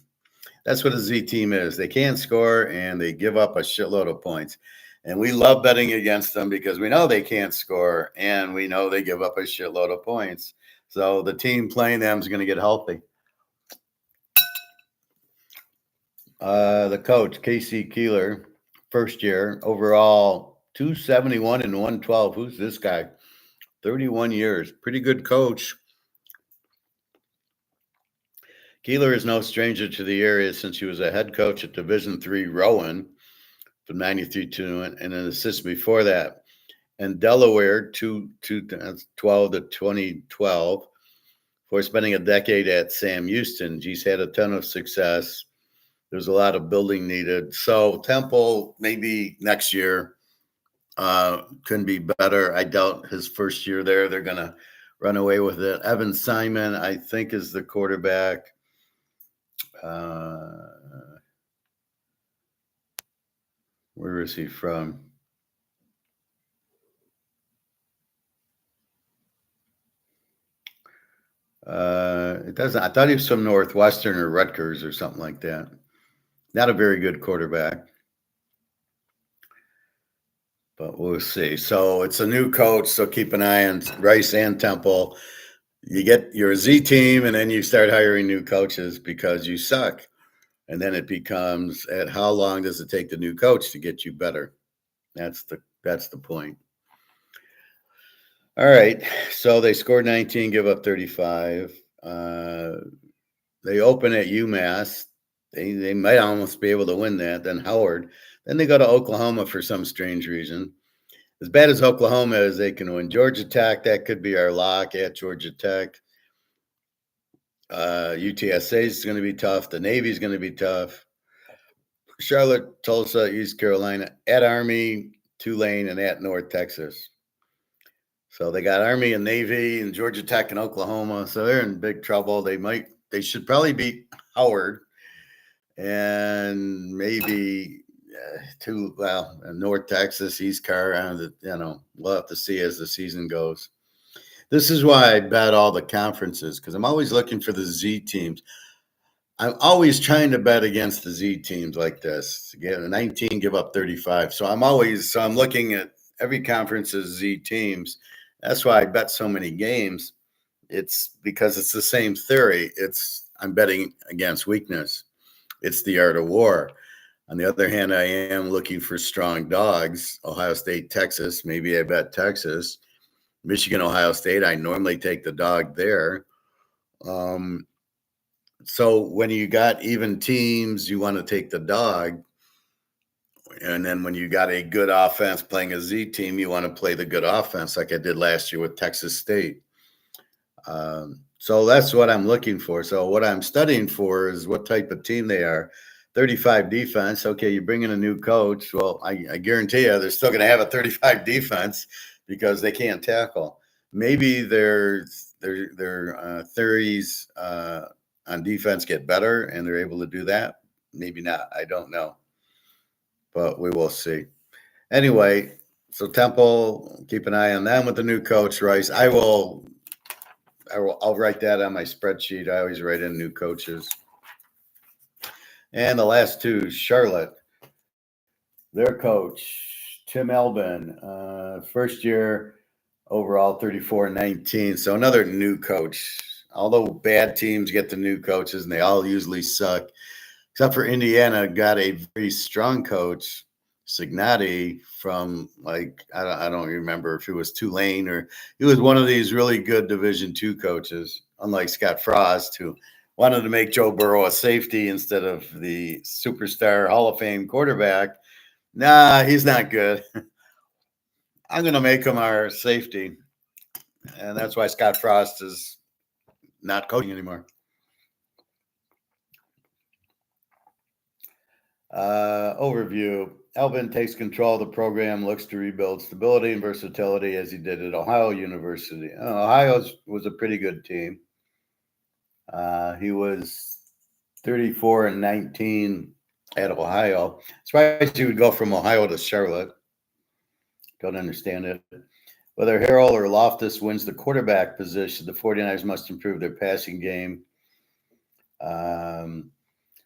That's what a Z team is. They can't score, and they give up a shitload of points. And we love betting against them because we know they can't score, and we know they give up a shitload of points. So the team playing them is going to get healthy. The coach, Casey Keeler, first year, overall 271 and 112. Who's this guy? 31 years. Pretty good coach. Keeler is no stranger to the area since he was a head coach at Division III Rowan from 93 to and an assistant before that. And Delaware, 2012 to 2012, for spending a decade at Sam Houston. He's had a ton of success. There's a lot of building needed. So Temple, maybe next year, couldn't be better. I doubt his first year there, they're going to run away with it. Evan Simon, I think, is the quarterback. Where is he from? It doesn't. I thought he was from Northwestern or Rutgers or something like that. Not a very good quarterback, but we'll see. So it's a new coach, so keep an eye on Rice and Temple. You're a Z team, and then you start hiring new coaches because you suck. And then it becomes, at how long does it take the new coach to get you better? That's the point. All right. So they scored 19, give up 35. They open at UMass. They might almost be able to win that. Then Howard. Then they go to Oklahoma for some strange reason. As bad as Oklahoma is, they can win. Georgia Tech, that could be our lock at Georgia Tech. UTSA is going to be tough. The Navy is going to be tough. Charlotte, Tulsa, East Carolina, at Army, Tulane, and at North Texas. So they got Army and Navy and Georgia Tech and Oklahoma. So they're in big trouble. They should probably beat Howard and maybe North Texas, East Carolina. We'll have to see as the season goes. This is why I bet all the conferences, because I'm always looking for the Z teams. I'm always trying to bet against the Z teams like this. Get a 19, give up 35. So I'm looking at every conference's Z teams. That's why I bet so many games. It's because it's the same theory. I'm betting against weakness. It's the art of war. On the other hand, I am looking for strong dogs. Ohio State, Texas. Maybe I bet Texas. Michigan, Ohio State. I normally take the dog there. So when you got even teams, you want to take the dog. And then when you got a good offense playing a Z team, you want to play the good offense like I did last year with Texas State. So that's what I'm looking for. So what I'm studying for is what type of team they are. 35 defense. Okay, you bring in a new coach. Well, I guarantee you they're still going to have a 35 defense because they can't tackle. Maybe their theories on defense get better and they're able to do that. Maybe not. I don't know. But we will see. Anyway, so Temple, keep an eye on them with the new coach, Rice. I'll write that on my spreadsheet. I always write in new coaches. And the last two, Charlotte. Their coach, Tim Elbin, first year overall 34-19. So another new coach. Although bad teams get the new coaches and they all usually suck, except for Indiana, got a very strong coach, Signotti, from I don't remember if it was Tulane or he was one of these really good Division II coaches, unlike Scott Frost, who wanted to make Joe Burrow a safety instead of the superstar Hall of Fame quarterback. Nah, he's not good. I'm going to make him our safety. And that's why Scott Frost is not coaching anymore. Overview. Elbin takes control of the program, looks to rebuild stability and versatility as he did at Ohio University. Ohio was a pretty good team. He was 34-19 at Ohio. Surprised he would go from Ohio to Charlotte. Don't understand it. Whether Harrell or Loftus wins the quarterback position, the 49ers must improve their passing game.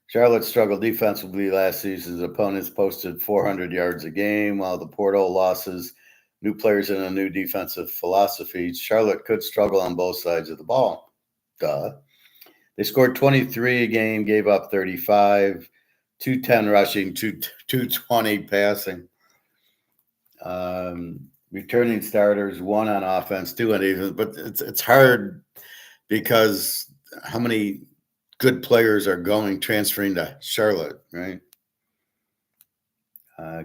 Charlotte struggled defensively last season's opponents posted 400 yards a game, while the portal losses new players in a new defensive philosophy. Charlotte could struggle on both sides of the ball. They scored 23 a game, gave up 35, 210 rushing, 220 passing. Returning starters, 1 on offense, 2 on defense, but it's hard because how many good players are transferring to Charlotte, right?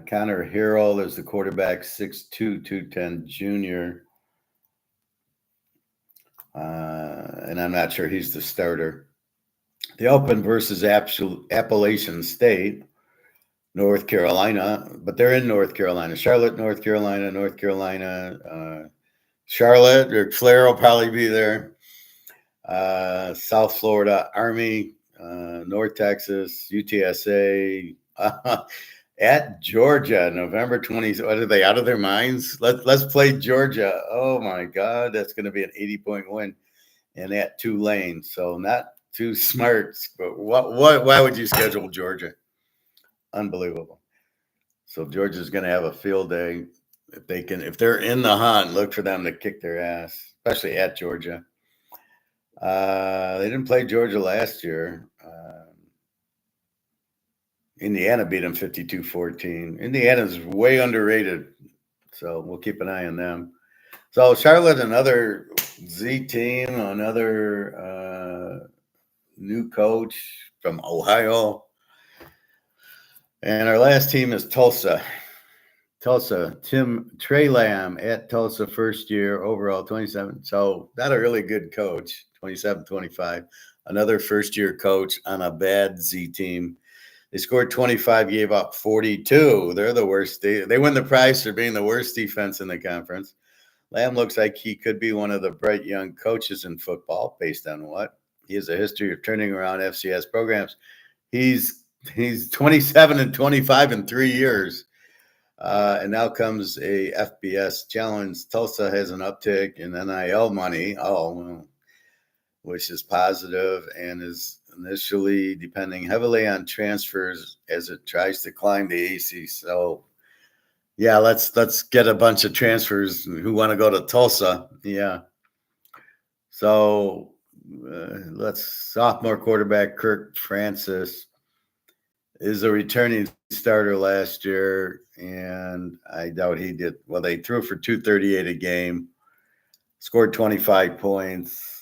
Connor Harrell is the quarterback, 6'2", 210 junior. And I'm not sure he's the starter. The Open versus Appalachian State, North Carolina, but they're in North Carolina. Charlotte, North Carolina, Charlotte, or Flair will probably be there. South Florida, Army, North Texas, UTSA, at Georgia, November 20th. What are they, out of their minds? Let's play Georgia. Oh my God, that's going to be an 80-point win. And at Tulane, so not too smart. But why would you schedule Georgia? Unbelievable. So Georgia's going to have a field day. If they're in the hunt, look for them to kick their ass, especially at Georgia. They didn't play Georgia last year. Indiana beat them 52-14. Indiana's way underrated, so we'll keep an eye on them. So Charlotte, another Z team, another new coach from Ohio. And our last team is Tulsa. Trey Lamb at Tulsa, first year, overall 27. So not a really good coach, 27-25. Another first-year coach on a bad Z team. They scored 25, gave up 42. They're the worst. They win the prize for being the worst defense in the conference. Lamb looks like he could be one of the bright young coaches in football, based on what? He has a history of turning around FCS programs. He's 27-25 in 3 years. And now comes a FBS challenge. Tulsa has an uptick in NIL money, which is positive and is initially depending heavily on transfers as it tries to climb the AAC. So, yeah, let's get a bunch of transfers who want to go to Tulsa. Yeah. So sophomore quarterback Kirk Francis is a returning starter last year, and I doubt he did. Well, they threw for 238 a game, scored 25 points.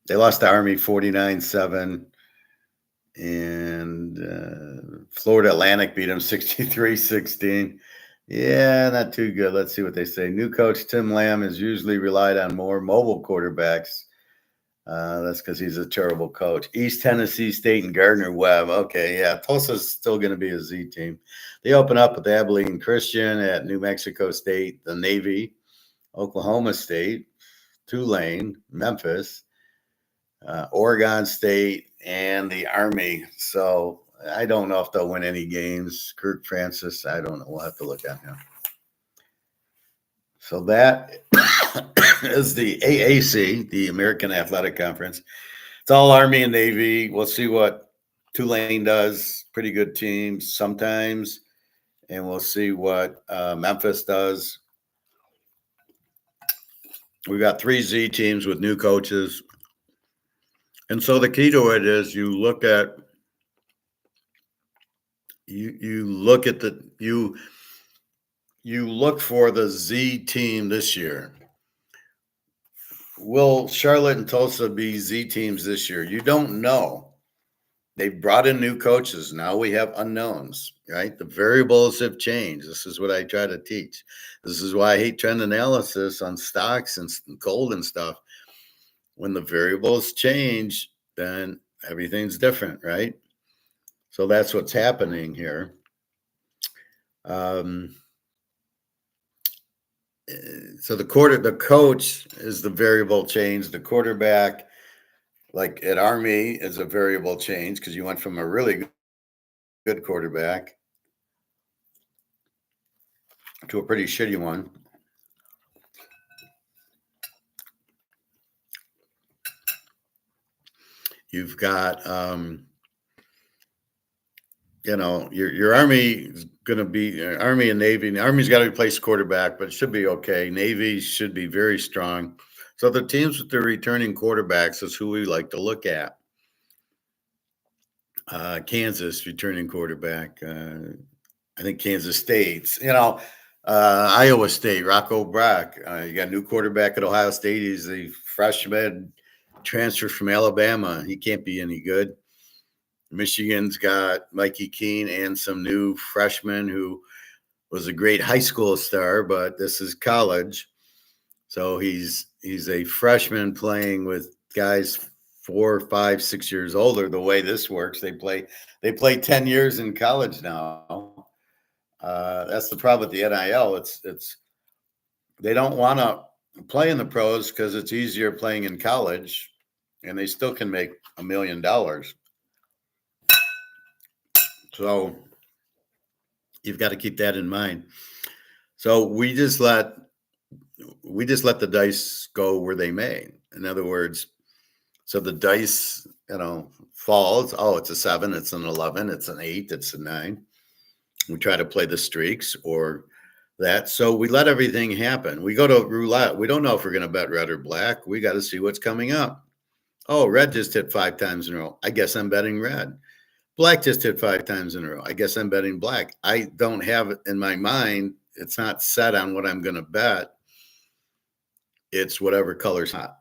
They lost to Army 49-7, and Florida Atlantic beat them 63-16. Yeah, not too good. Let's see what they say. New coach Tim Lamb has usually relied on more mobile quarterbacks. That's because he's a terrible coach. East Tennessee State and Gardner-Webb. Okay, yeah, Tulsa's still going to be a Z team. They open up with Abilene Christian at New Mexico State, the Navy, Oklahoma State, Tulane, Memphis, Oregon State, and the Army. So I don't know if they'll win any games. Kirk Francis, I don't know. We'll have to look at him. So that is the AAC, the American Athletic Conference. It's all Army and Navy. We'll see what Tulane does. Pretty good team sometimes. And we'll see what Memphis does. We've got 3 Z teams with new coaches. And so the key to it is you look for the Z team this year. Will Charlotte and Tulsa be Z teams this year? You don't know. They've brought in new coaches. Now we have unknowns, right? The variables have changed. This is what I try to teach. This is why I hate trend analysis on stocks and gold and stuff. When the variables change, then everything's different, right? So that's what's happening here. So the coach is the variable change. The quarterback, like at Army, is a variable change because you went from a really good quarterback to a pretty shitty one. You've got, your Army is going to be Army and Navy. The Army's got to replace quarterback, but it should be okay. Navy should be very strong. So the teams with the returning quarterbacks is who we like to look at. Kansas returning quarterback. I think Kansas State's, Iowa State, Rocco Brock. You got a new quarterback at Ohio State. He's a freshman. transfer from Alabama. He can't be any good. Michigan's got Mikey Keene and some new freshman who was a great high school star, but this is college. So he's a freshman playing with guys 4, 5, 6 years older. The way this works, they play 10 years in college now. That's the problem with the NIL. It's they don't want to play in the pros because it's easier playing in college, and they still can make $1 million. So you've got to keep that in mind. So we just let the dice go where they may. In other words, so the dice, falls. Oh, it's a 7, it's an 11, it's an 8, it's a 9. We try to play the streaks or that. So we let everything happen. We go to roulette. We don't know if we're going to bet red or black. We got to see what's coming up. Oh, red just hit 5 times in a row. I guess I'm betting red. Black just hit 5 times in a row. I guess I'm betting black. I don't have it in my mind. It's not set on what I'm going to bet. It's whatever color's hot.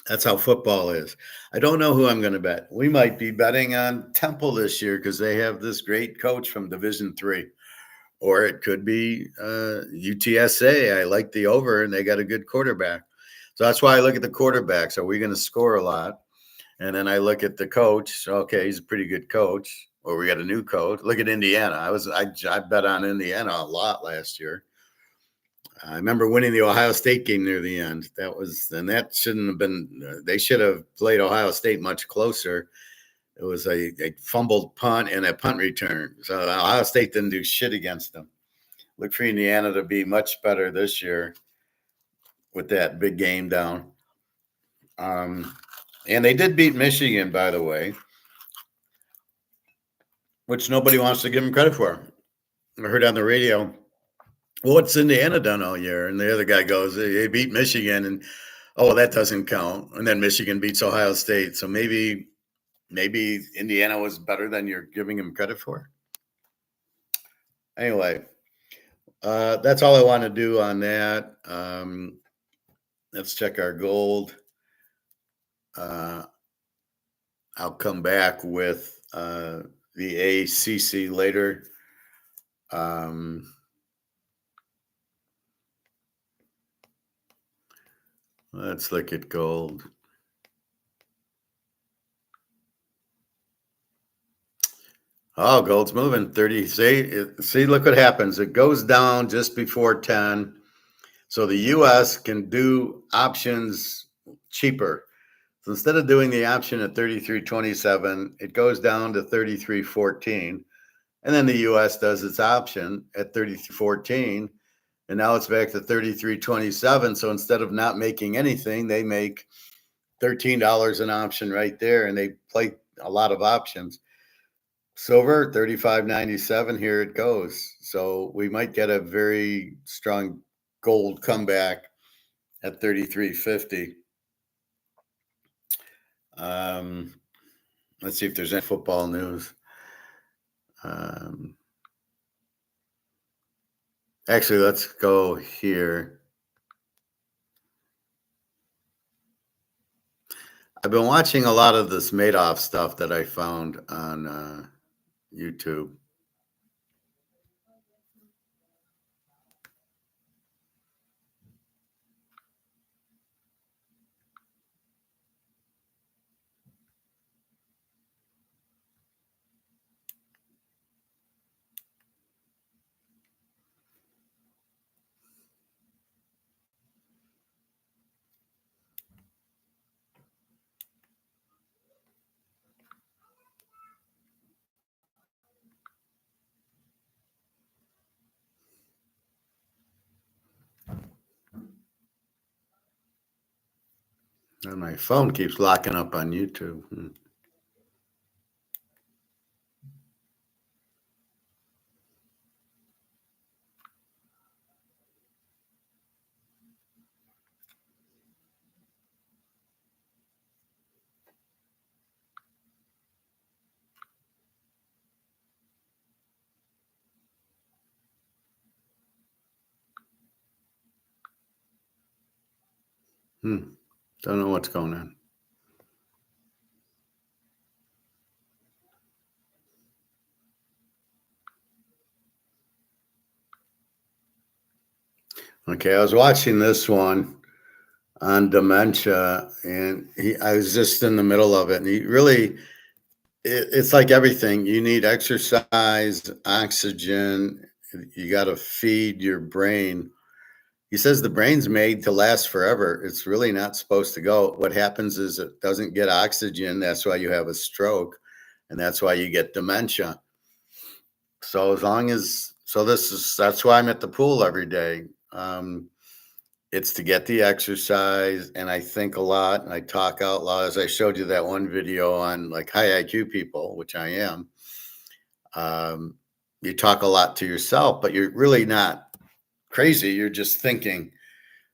That's how football is. I don't know who I'm going to bet. We might be betting on Temple this year because they have this great coach from Division III. Or it could be UTSA. I like the over, and they got a good quarterback. So that's why I look at the quarterbacks. Are we going to score a lot? And then I look at the coach. Okay, he's a pretty good coach. Or we got a new coach. Look at Indiana. I bet on Indiana a lot last year. I remember winning the Ohio State game near the end. That shouldn't have been. They should have played Ohio State much closer. It was a fumbled punt and a punt return. So Ohio State didn't do shit against them. Look for Indiana to be much better this year with that big game down. And they did beat Michigan, by the way, which nobody wants to give them credit for. I heard on the radio, well, what's Indiana done all year? And the other guy goes, they beat Michigan, and that doesn't count. And then Michigan beats Ohio State. So maybe Indiana was better than you're giving them credit for. Anyway, that's all I want to do on that. Let's check our gold. I'll come back with the AAC later. Let's look at gold. Oh, gold's moving 30. See, look what happens. It goes down just before 10. So the U.S. can do options cheaper. So instead of doing the option at 33.27, it goes down to 33.14. And then the U.S. does its option at 33.14. And now it's back to 33.27. So instead of not making anything, they make $13 an option right there. And they play a lot of options. Silver, 35.97. Here it goes. So we might get a very strong gold comeback at 33.50. Let's see if there's any football news. Actually, let's go here. I've been watching a lot of this Madoff stuff that I found on YouTube. And my phone keeps locking up on YouTube. Don't know what's going on. Okay, I was watching this one on dementia, and I was just in the middle of it, and he really, it's like everything. You need exercise, oxygen. You got to feed your brain. He says the brain's made to last forever. It's really not supposed to go. What happens is it doesn't get oxygen. That's why you have a stroke, and that's why you get dementia. So that's why I'm at the pool every day. It's to get the exercise, and I think a lot, and I talk out loud. As I showed you that one video on like high IQ people, which I am. You talk a lot to yourself, but you're really not crazy. You're just thinking.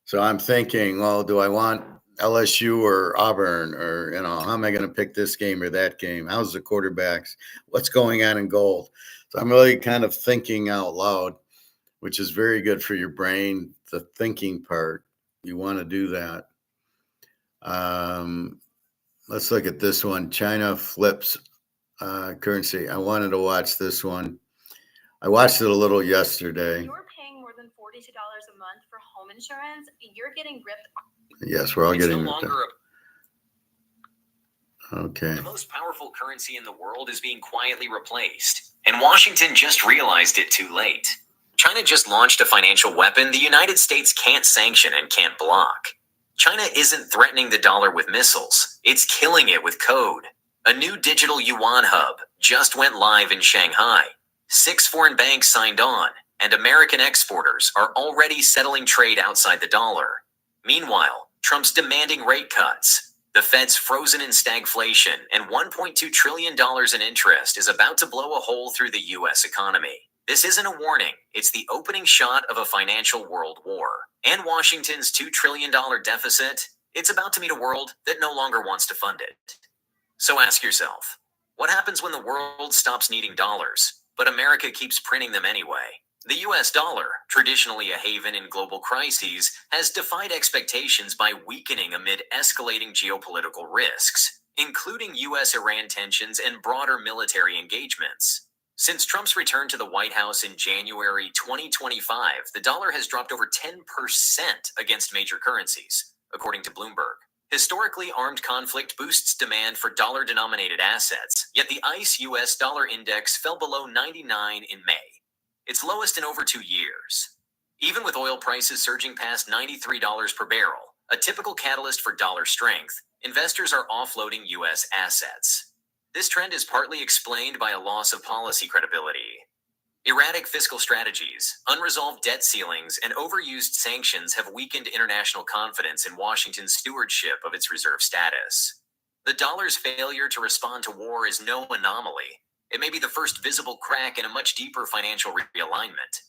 So I'm thinking, well, do I want LSU or Auburn, or how am I going to pick this game or that game? How's the quarterbacks? What's going on in gold? So I'm really kind of thinking out loud, which is very good for your brain, the thinking part. You want to do that. Let's look at this one. China flips currency. I wanted to watch this one. I watched it a little yesterday. You're paying more than $42 a month for home insurance. You're getting ripped. Yes, we're all getting ripped. Okay. The most powerful currency in the world is being quietly replaced, and Washington just realized it too late. China just launched a financial weapon the United States can't sanction and can't block. China isn't threatening the dollar with missiles. It's killing it with code. A new digital yuan hub just went live in Shanghai. 6 foreign banks signed on, and American exporters are already settling trade outside the dollar. Meanwhile, Trump's demanding rate cuts. The Fed's frozen in stagflation, and $1.2 trillion in interest is about to blow a hole through the U.S. economy. This isn't a warning. It's the opening shot of a financial world war. And Washington's $2 trillion deficit, it's about to meet a world that no longer wants to fund it. So ask yourself, what happens when the world stops needing dollars, but America keeps printing them anyway? The U.S. dollar, traditionally a haven in global crises, has defied expectations by weakening amid escalating geopolitical risks, including U.S.-Iran tensions and broader military engagements. Since Trump's return to the White House in January 2025, the dollar has dropped over 10% against major currencies, according to Bloomberg. Historically, armed conflict boosts demand for dollar-denominated assets, yet the ICE U.S. dollar index fell below 99 in May, its lowest in over 2 years. Even with oil prices surging past $93 per barrel, a typical catalyst for dollar strength, investors are offloading U.S. assets. This trend is partly explained by a loss of policy credibility. Erratic fiscal strategies, unresolved debt ceilings, and overused sanctions have weakened international confidence in Washington's stewardship of its reserve status. The dollar's failure to respond to war is no anomaly. It may be the first visible crack in a much deeper financial realignment.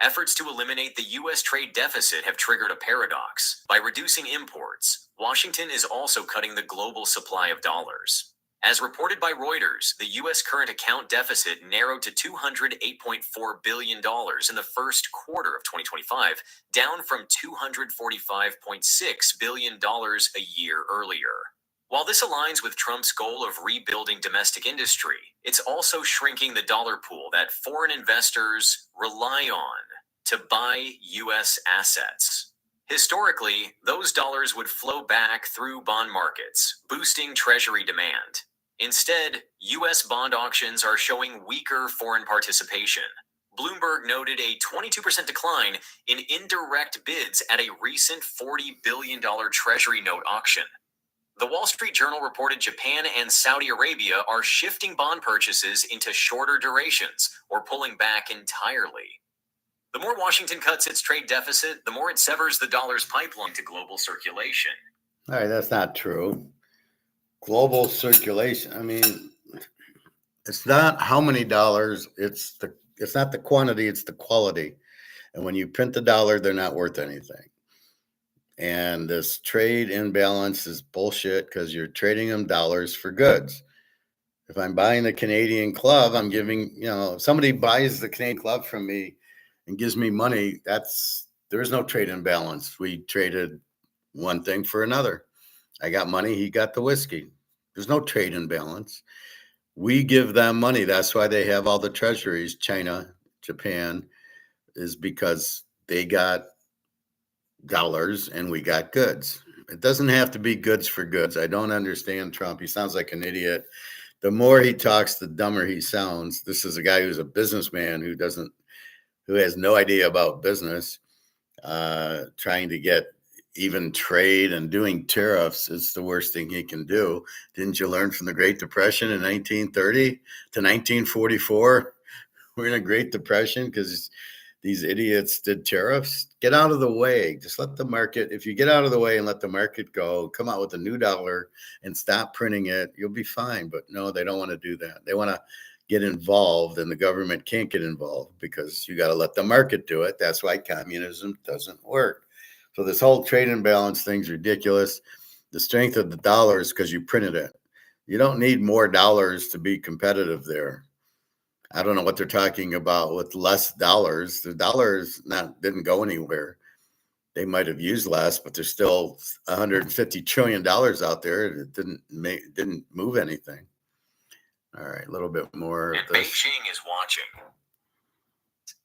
Efforts to eliminate the U.S. trade deficit have triggered a paradox. By reducing imports, Washington is also cutting the global supply of dollars. As reported by Reuters, the U.S. current account deficit narrowed to $208.4 billion in the first quarter of 2025, down from $245.6 billion a year earlier. While this aligns with Trump's goal of rebuilding domestic industry, it's also shrinking the dollar pool that foreign investors rely on to buy U.S. assets. Historically, those dollars would flow back through bond markets, boosting Treasury demand. Instead, U.S. bond auctions are showing weaker foreign participation. Bloomberg noted a 22% decline in indirect bids at a recent $40 billion Treasury note auction. The Wall Street Journal reported Japan and Saudi Arabia are shifting bond purchases into shorter durations or pulling back entirely. The more Washington cuts its trade deficit, the more it severs the dollar's pipeline to global circulation. All right, that's not true. Global circulation, I mean, it's not how many dollars, it's not the quantity, it's the quality. And when you print the dollar, they're not worth anything. And this trade imbalance is bullshit because you're trading them dollars for goods. If I'm buying a Canadian club, I'm giving, if somebody buys the Canadian club from me and gives me money, there's no trade imbalance. We traded one thing for another. I got money, he got the whiskey. There's no trade imbalance. We give them money. That's why they have all the treasuries. China, Japan, is because they got dollars and we got goods. It doesn't have to be goods for goods. I don't understand Trump. He sounds like an idiot. The more he talks, the dumber he sounds. This is a guy who's a businessman who has no idea about business, trying to get even trade and doing tariffs is the worst thing he can do. Didn't you learn from the Great Depression in 1930 to 1944? We're in a Great Depression because these idiots did tariffs. Get out of the way. Just let the market, if you get out of the way and let the market go, come out with a new dollar and stop printing it, you'll be fine. But no, they don't want to do that. They want to get involved, and the government can't get involved because you got to let the market do it. That's why communism doesn't work. So this whole trade imbalance thing's ridiculous. The strength of the dollar is because you printed it. You don't need more dollars to be competitive there. I don't know what they're talking about with less dollars. The dollars didn't go anywhere. They might have used less, but there's still $150 trillion out there. It didn't move anything. All right, a little bit more. And Beijing is watching.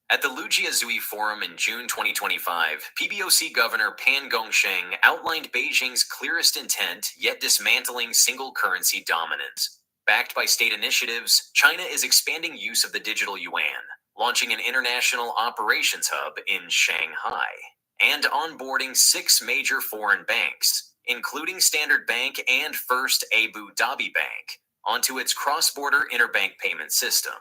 At the Lugia Zhui Forum in June 2025, PBOC Governor Pan Gongsheng outlined Beijing's clearest intent, yet dismantling single currency dominance. Backed by state initiatives, China is expanding use of the digital yuan, launching an international operations hub in Shanghai, and onboarding 6 major foreign banks, including Standard Bank and First Abu Dhabi Bank, onto its cross-border interbank payment system.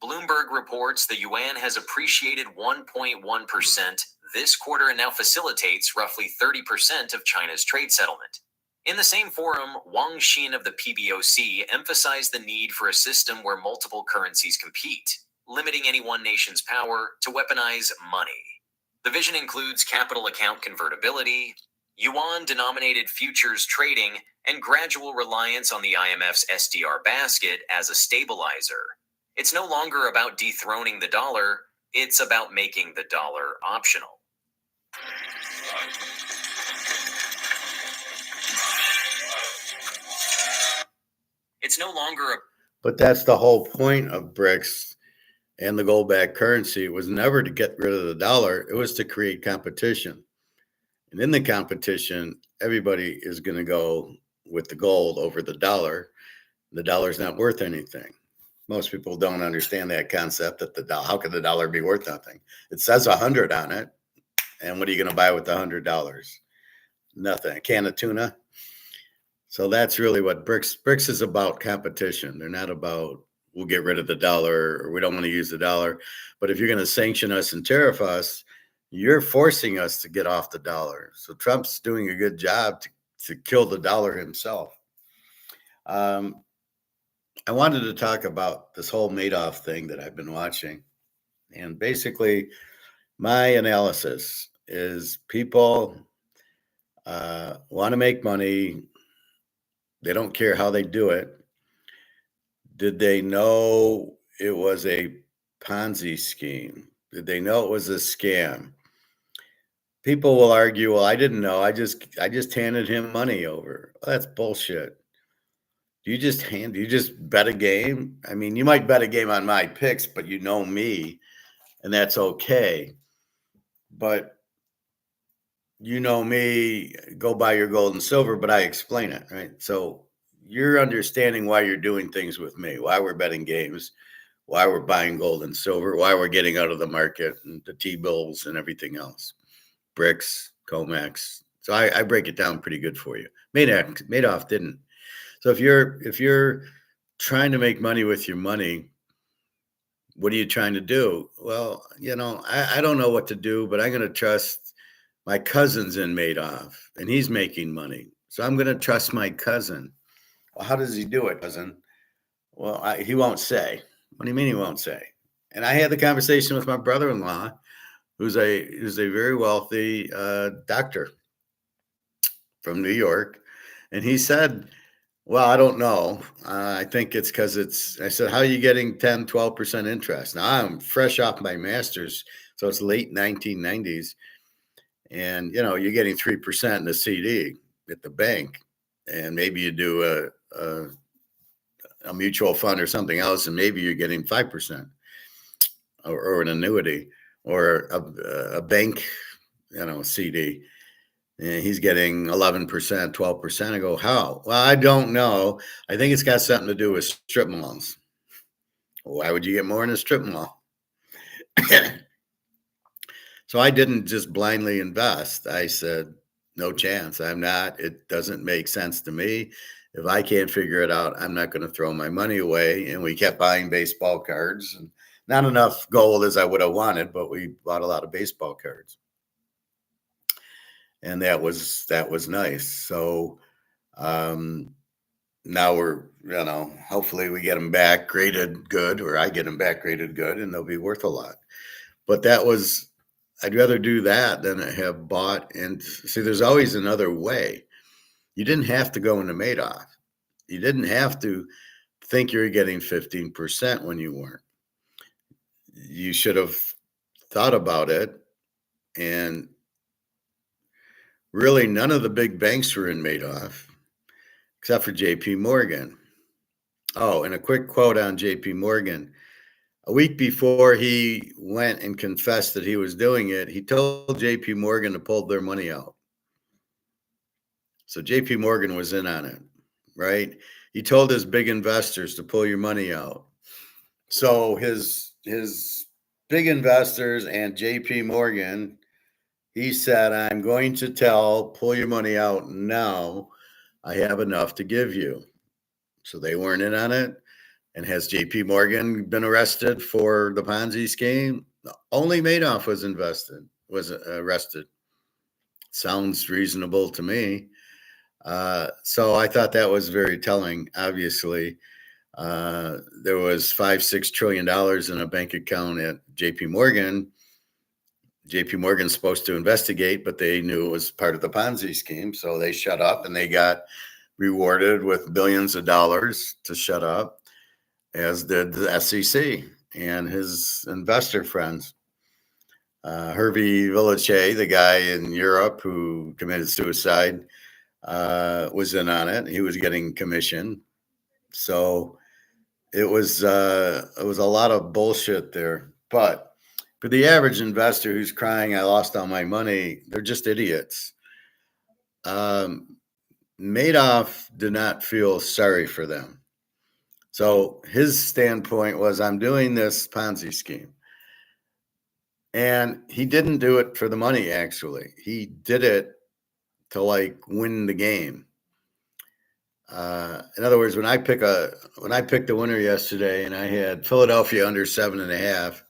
Bloomberg reports the yuan has appreciated 1.1% this quarter and now facilitates roughly 30% of China's trade settlement. In the same forum, Wang Xin of the PBOC emphasized the need for a system where multiple currencies compete, limiting any one nation's power to weaponize money. The vision includes capital account convertibility, yuan-denominated futures trading, and gradual reliance on the IMF's SDR basket as a stabilizer. It's no longer about dethroning the dollar, it's about making the dollar optional. It's no longer a... But that's the whole point of BRICS and the gold-backed currency. It was never to get rid of the dollar. It was to create competition. And in the competition, everybody is going to go with the gold over the dollar. The dollar's not worth anything. Most people don't understand that concept that how could the dollar be worth nothing? It says 100 on it. And what are you going to buy with the $100? Nothing. A can of tuna. So that's really what BRICS is about, competition. They're not about we'll get rid of the dollar or we don't want to use the dollar. But if you're going to sanction us and tariff us, you're forcing us to get off the dollar. So Trump's doing a good job to kill the dollar himself. I wanted to talk about this whole Madoff thing that I've been watching. And basically, my analysis is people want to make money. They don't care how they do it. Did they know it was a Ponzi scheme? Did they know it was a scam? People will argue, well, I didn't know. I just handed him money over. Well, that's bullshit. Do you just bet a game? I mean, you might bet a game on my picks, but you know me, and that's okay. But you know me, go buy your gold and silver, but I explain it, right? So you're understanding why you're doing things with me, why we're betting games, why we're buying gold and silver, why we're getting out of the market and the T-bills and everything else, BRICS, COMEX. So I break it down pretty good for you. Madoff didn't. So if you're trying to make money with your money, what are you trying to do? Well, I don't know what to do, but I'm going to trust my cousin's in Madoff, and he's making money. So I'm going to trust my cousin. Well, how does he do it, cousin? Well, he won't say. What do you mean he won't say? And I had the conversation with my brother-in-law, who's a very wealthy doctor from New York, and he said, well, I don't know. I think it's because I said, how are you getting 10, 12% interest? Now I'm fresh off my master's, so it's late 1990s. And, you're getting 3% in the CD at the bank. And maybe you do a mutual fund or something else, and maybe you're getting 5% or an annuity. or a bank, CD. And he's getting 11%, 12%. I go, how? Well, I don't know. I think it's got something to do with strip malls. Why would you get more in a strip mall? So I didn't just blindly invest. I said, no chance. I'm not. It doesn't make sense to me. If I can't figure it out, I'm not going to throw my money away. And we kept buying baseball cards, and not enough gold as I would have wanted, but we bought a lot of baseball cards. And that was nice. So now we're, hopefully we get them back graded good, or I get them back graded good, and they'll be worth a lot. But I'd rather do that than have bought. And see, there's always another way. You didn't have to go into Madoff. You didn't have to think you're getting 15% when you weren't. You should have thought about it. And really, none of the big banks were in Madoff, except for JP Morgan. Oh, and a quick quote on JP Morgan. A week before he went and confessed that he was doing it, he told JP Morgan to pull their money out. So JP Morgan was in on it, right? He told his big investors to pull your money out. So his big investors and JP Morgan, he said, I'm going to pull your money out now. I have enough to give you. So they weren't in on it. And has JP Morgan been arrested for the Ponzi scheme? Only Madoff was arrested. Sounds reasonable to me. So I thought that was very telling. Obviously, there was $5-6 trillion in a bank account at JP Morgan. JP Morgan's supposed to investigate, but they knew it was part of the Ponzi scheme. So they shut up, and they got rewarded with billions of dollars to shut up, as did the SEC and his investor friends. Hervé Villachet, the guy in Europe who committed suicide, was in on it. He was getting commission. So it was a lot of bullshit there. But for the average investor who's crying, I lost all my money, they're just idiots. Madoff did not feel sorry for them. So his standpoint was, I'm doing this Ponzi scheme. And he didn't do it for the money, actually. He did it to win the game. In other words, when I picked the winner yesterday and I had Philadelphia under 7.5,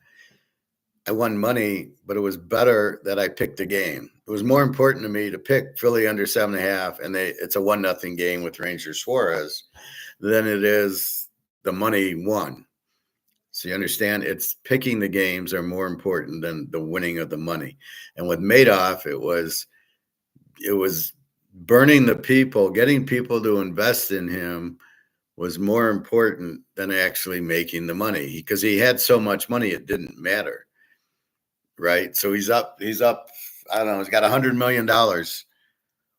I won money, but it was better that I picked the game. It was more important to me to pick Philly under 7.5, and it's a 1-0 game with Ranger Suarez, than it is the money won. So you understand, it's picking the games are more important than the winning of the money. And with Madoff, it was burning the people, getting people to invest in him was more important than actually making the money, because he had so much money it didn't matter. Right? So he's up, I don't know, he's got $100 million.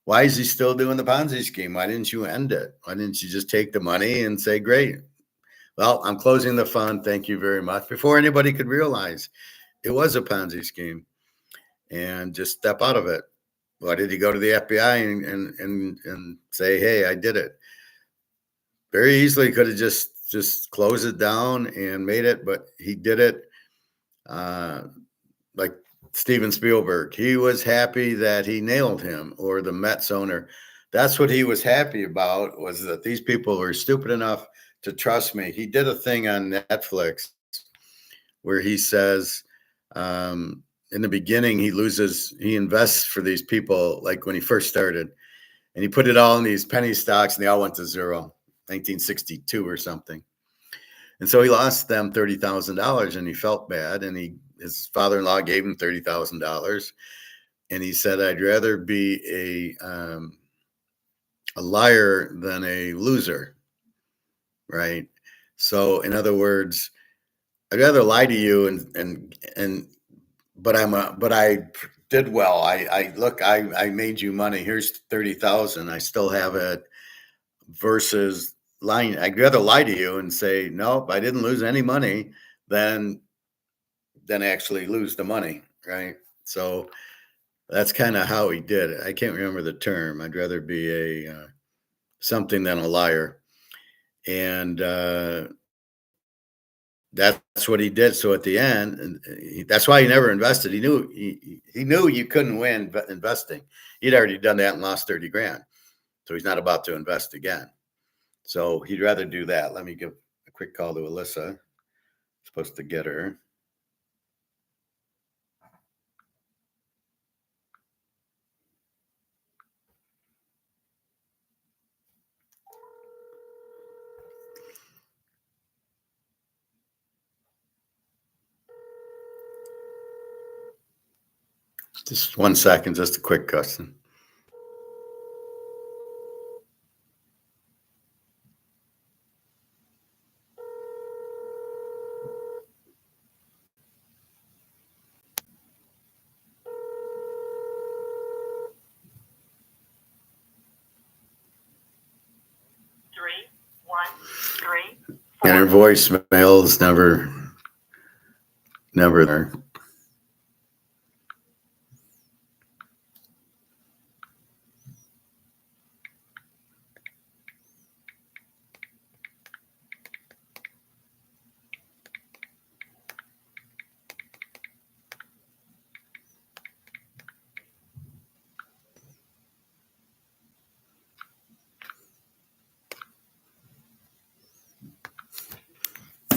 Why is he still doing the Ponzi scheme? Why didn't you end it? Why didn't you just take the money and say, great, well, I'm closing the fund, thank you very much, before anybody could realize it was a Ponzi scheme, and just step out of it? Why did he go to the FBI and say, hey, I did it? Very easily could have just closed it down and made it, but he did it. Like Steven Spielberg, he was happy that he nailed him, or the Mets owner. That's what he was happy about, was that these people were stupid enough to trust me. He did a thing on Netflix where he says, in the beginning, he invests for these people, like when he first started, and he put it all in these penny stocks, and they all went to zero, 1962 or something. And so he lost them $30,000, and he felt bad, and his father-in-law gave him $30,000, and he said, I'd rather be a liar than a loser. Right? So in other words, I'd rather lie to you but I did well. I made you money. Here's 30,000. I still have it, versus lying. I'd rather lie to you and say, nope, I didn't lose any money, than than actually lose the money, right? So that's kind of how he did it. I can't remember the term. I'd rather be a something than a liar. And that's what he did. So at the end, and that's why he never invested. He knew you couldn't win investing. He'd already done that and lost 30 grand. So he's not about to invest again. So he'd rather do that. Let me give a quick call to Alyssa. Supposed to get her. Just 1 second, just a quick question. And her voicemail is never there.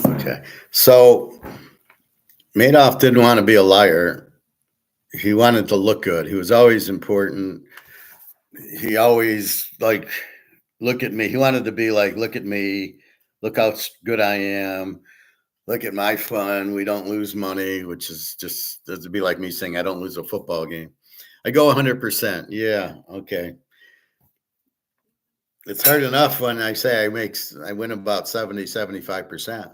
Okay. So Madoff didn't want to be a liar. He wanted to look good. He was always important. He always look at me. He wanted to be like, look at me. Look how good I am. Look at my fun. We don't lose money, which is just, that'd be like me saying I don't lose a football game. I go 100%. Yeah. Okay. It's hard enough when I say I win about 75%.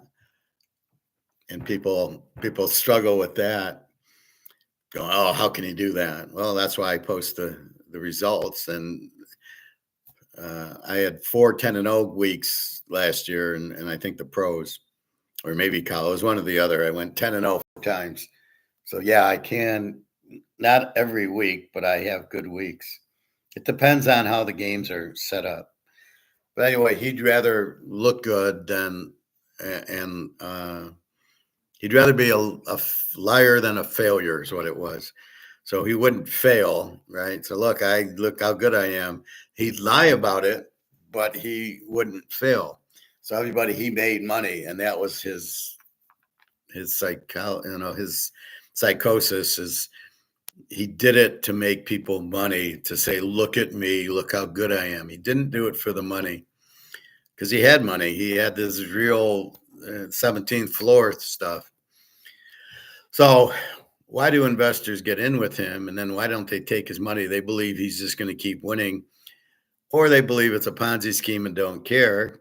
And people struggle with that. Go, oh, how can you do that? Well, that's why I post the results. And I had 4 10-0 weeks last year, and I think the pros, or maybe college, one or the other. I went 10-0 times. So yeah, I can, not every week, but I have good weeks. It depends on how the games are set up. But anyway, he'd rather look good than he'd rather be a liar than a failure is what it was. So he wouldn't fail, right? So look how good I am. He'd lie about it, but he wouldn't fail. So everybody, he made money, and that was his psychosis is he did it to make people money, to say, look at me, look how good I am. He didn't do it for the money because he had money. He had this real 17th floor stuff. So why do investors get in with him? And then why don't they take his money? They believe he's just going to keep winning, or they believe it's a Ponzi scheme and don't care,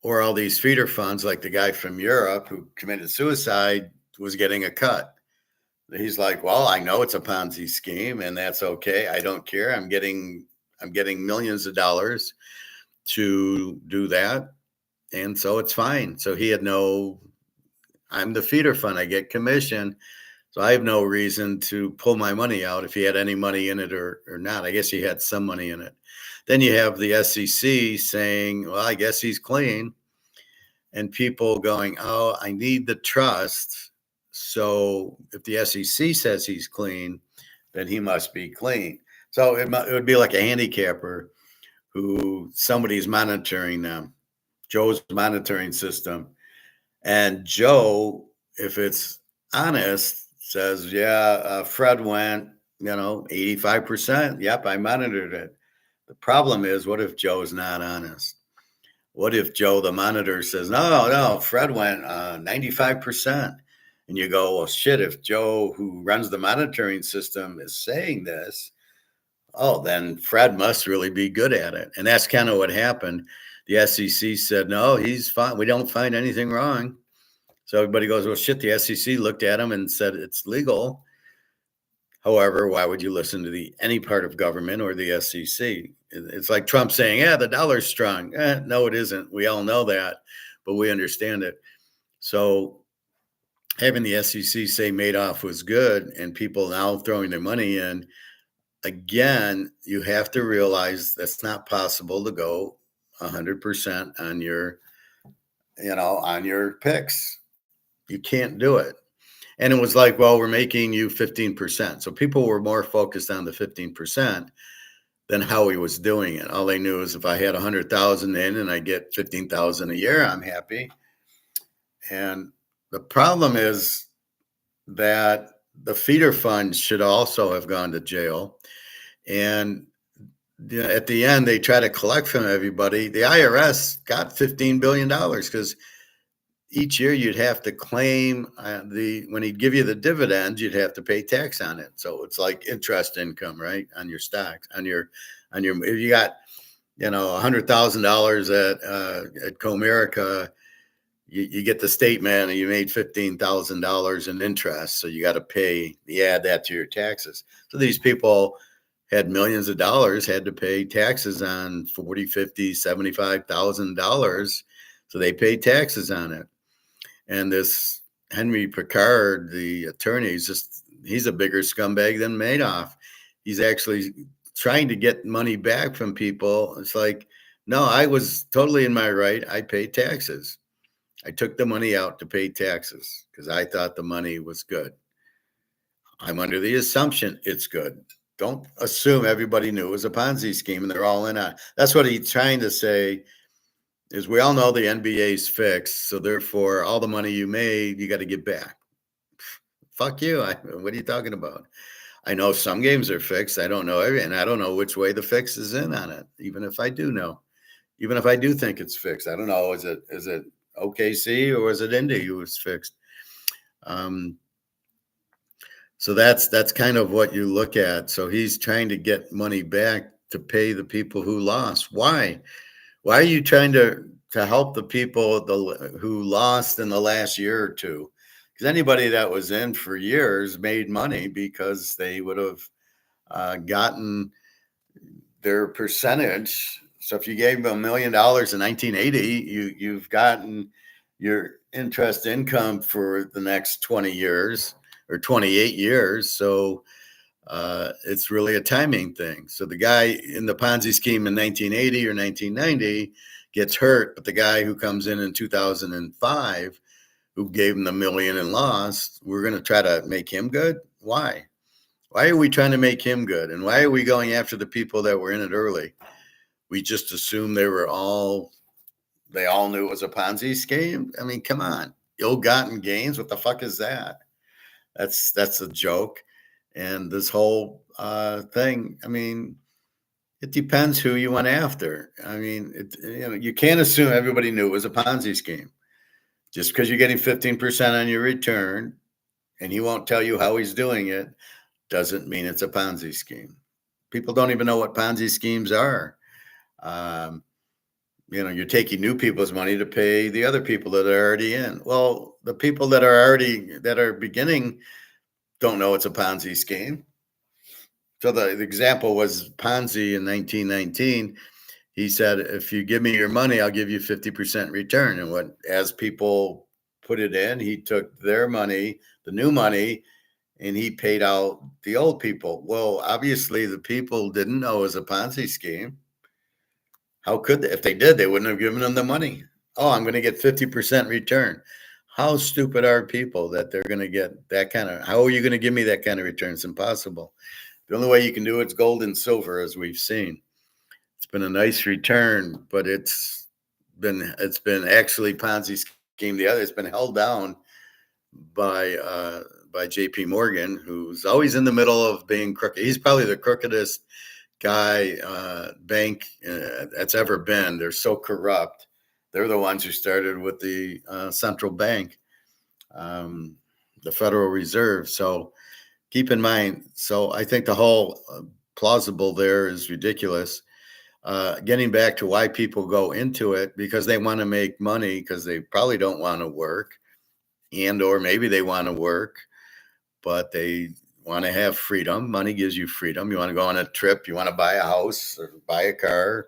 or all these feeder funds like the guy from Europe who committed suicide was getting a cut. He's like, well, I know it's a Ponzi scheme and that's okay. I don't care. I'm getting millions of dollars to do that. And so it's fine. So he had I'm the feeder fund. I get commission. So I have no reason to pull my money out if he had any money in it or not. I guess he had some money in it. Then you have the SEC saying, well, I guess he's clean. And people going, oh, I need the trust. So if the SEC says he's clean, then he must be clean. So it would be like a handicapper who somebody's monitoring them, Joe's monitoring system. And Joe, if it's honest, says, yeah, Fred went, 85%. Yep, I monitored it. The problem is, what if Joe's not honest? What if Joe, the monitor, says, no, Fred went 95%. And you go, well, shit, if Joe, who runs the monitoring system, is saying this, then Fred must really be good at it. And that's kind of what happened. The SEC said, no, he's fine. We don't find anything wrong. So everybody goes, well, shit, the SEC looked at him and said it's legal. However, why would you listen to any part of government or the SEC? It's like Trump saying, yeah, the dollar's strong. No, it isn't. We all know that, but we understand it. So having the SEC say Madoff was good and people now throwing their money in, again, you have to realize that's not possible to go 100% on your, on your picks. You can't do it. And it was like, well, we're making you 15%. So people were more focused on the 15% than how he was doing it. All they knew is if I had 100,000 in and I get 15,000 a year, I'm happy. And the problem is that the feeder funds should also have gone to jail. And at the end, they try to collect from everybody. The IRS got $15 billion because each year you'd have to claim when he'd give you the dividends, you'd have to pay tax on it. So it's like interest income, right? On your stocks, if you got, $100,000 at Comerica, you get the statement and you made $15,000 in interest. So you got to add that to your taxes. So these people had millions of dollars, had to pay taxes on $40,000, $50,000, $75,000. So they paid taxes on it. And this Henry Picard, the attorney, he's a bigger scumbag than Madoff. He's actually trying to get money back from people. It's like, no, I was totally in my right. I paid taxes. I took the money out to pay taxes because I thought the money was good. I'm under the assumption it's good. Don't assume everybody knew it was a Ponzi scheme and they're all in on it. That's what he's trying to say. Is we all know the NBA's fixed, so therefore all the money you made, you got to get back. Fuck you. What are you talking about? I know some games are fixed. I don't know and I don't know which way the fix is in on it. Even if I do know, even if I do think it's fixed, I don't know. Is it OKC or is it Indy who was fixed? So that's kind of what you look at. So he's trying to get money back to pay the people who lost. Why? Why are you trying to help the people who lost in the last year or two? Because anybody that was in for years made money because they would have gotten their percentage. So if you gave them $1 million in 1980, you've gotten your interest income for the next 20 years or 28 years. So it's really a timing thing. So the guy in the Ponzi scheme in 1980 or 1990 gets hurt, but the guy who comes in 2005, who gave him the $1 million and lost, we're going to try to make him good. Why? Why are we trying to make him good? And why are we going after the people that were in it early? We just assume they all knew it was a Ponzi scheme. I mean, come on, ill-gotten gains. What the fuck is that? That's a joke. And this whole thing, I mean, it depends who you went after. I mean, you can't assume everybody knew it was a Ponzi scheme. Just because you're getting 15% on your return and he won't tell you how he's doing it doesn't mean it's a Ponzi scheme. People don't even know what Ponzi schemes are. You're taking new people's money to pay the other people that are already in. Well, the people that are beginning don't know it's a Ponzi scheme. So the example was Ponzi in 1919. He said, if you give me your money, I'll give you 50% return. And as people put it in, he took their money, the new money, and he paid out the old people. Well, obviously the people didn't know it was a Ponzi scheme. How could they? If they did, they wouldn't have given them the money. Oh, I'm going to get 50% return. How stupid are people that they're going to get that kind of, how are you going to give me that kind of return? It's impossible. The only way you can do it's gold and silver, as we've seen. It's been a nice return, but it's been actually Ponzi scheme. It's been held down by JP Morgan, who's always in the middle of being crooked. He's probably the crookedest guy bank that's ever been. They're so corrupt. They're the ones who started with the central bank, the Federal Reserve. So keep in mind. So I think the whole plausible there is ridiculous. Getting back to why people go into it, because they want to make money, because they probably don't want to work, or maybe they want to work, but they want to have freedom. Money gives you freedom. You want to go on a trip. You want to buy a house or buy a car.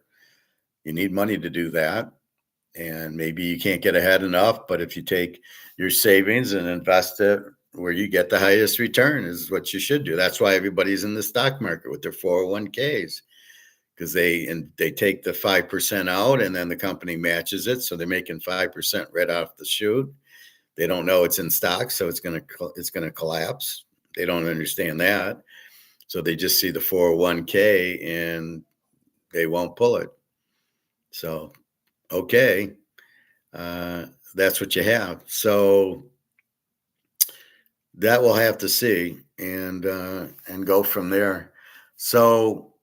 You need money to do that. And maybe you can't get ahead enough, but if you take your savings and invest it where you get the highest return is what you should do. That's why everybody's in the stock market with their 401ks, because they take the 5% out and then the company matches it. So they're making 5% right off the chute. They don't know it's in stock, so it's going to collapse. They don't understand that. So they just see the 401k and they won't pull it. So, okay, that's what you have. So that we'll have to see and go from there. So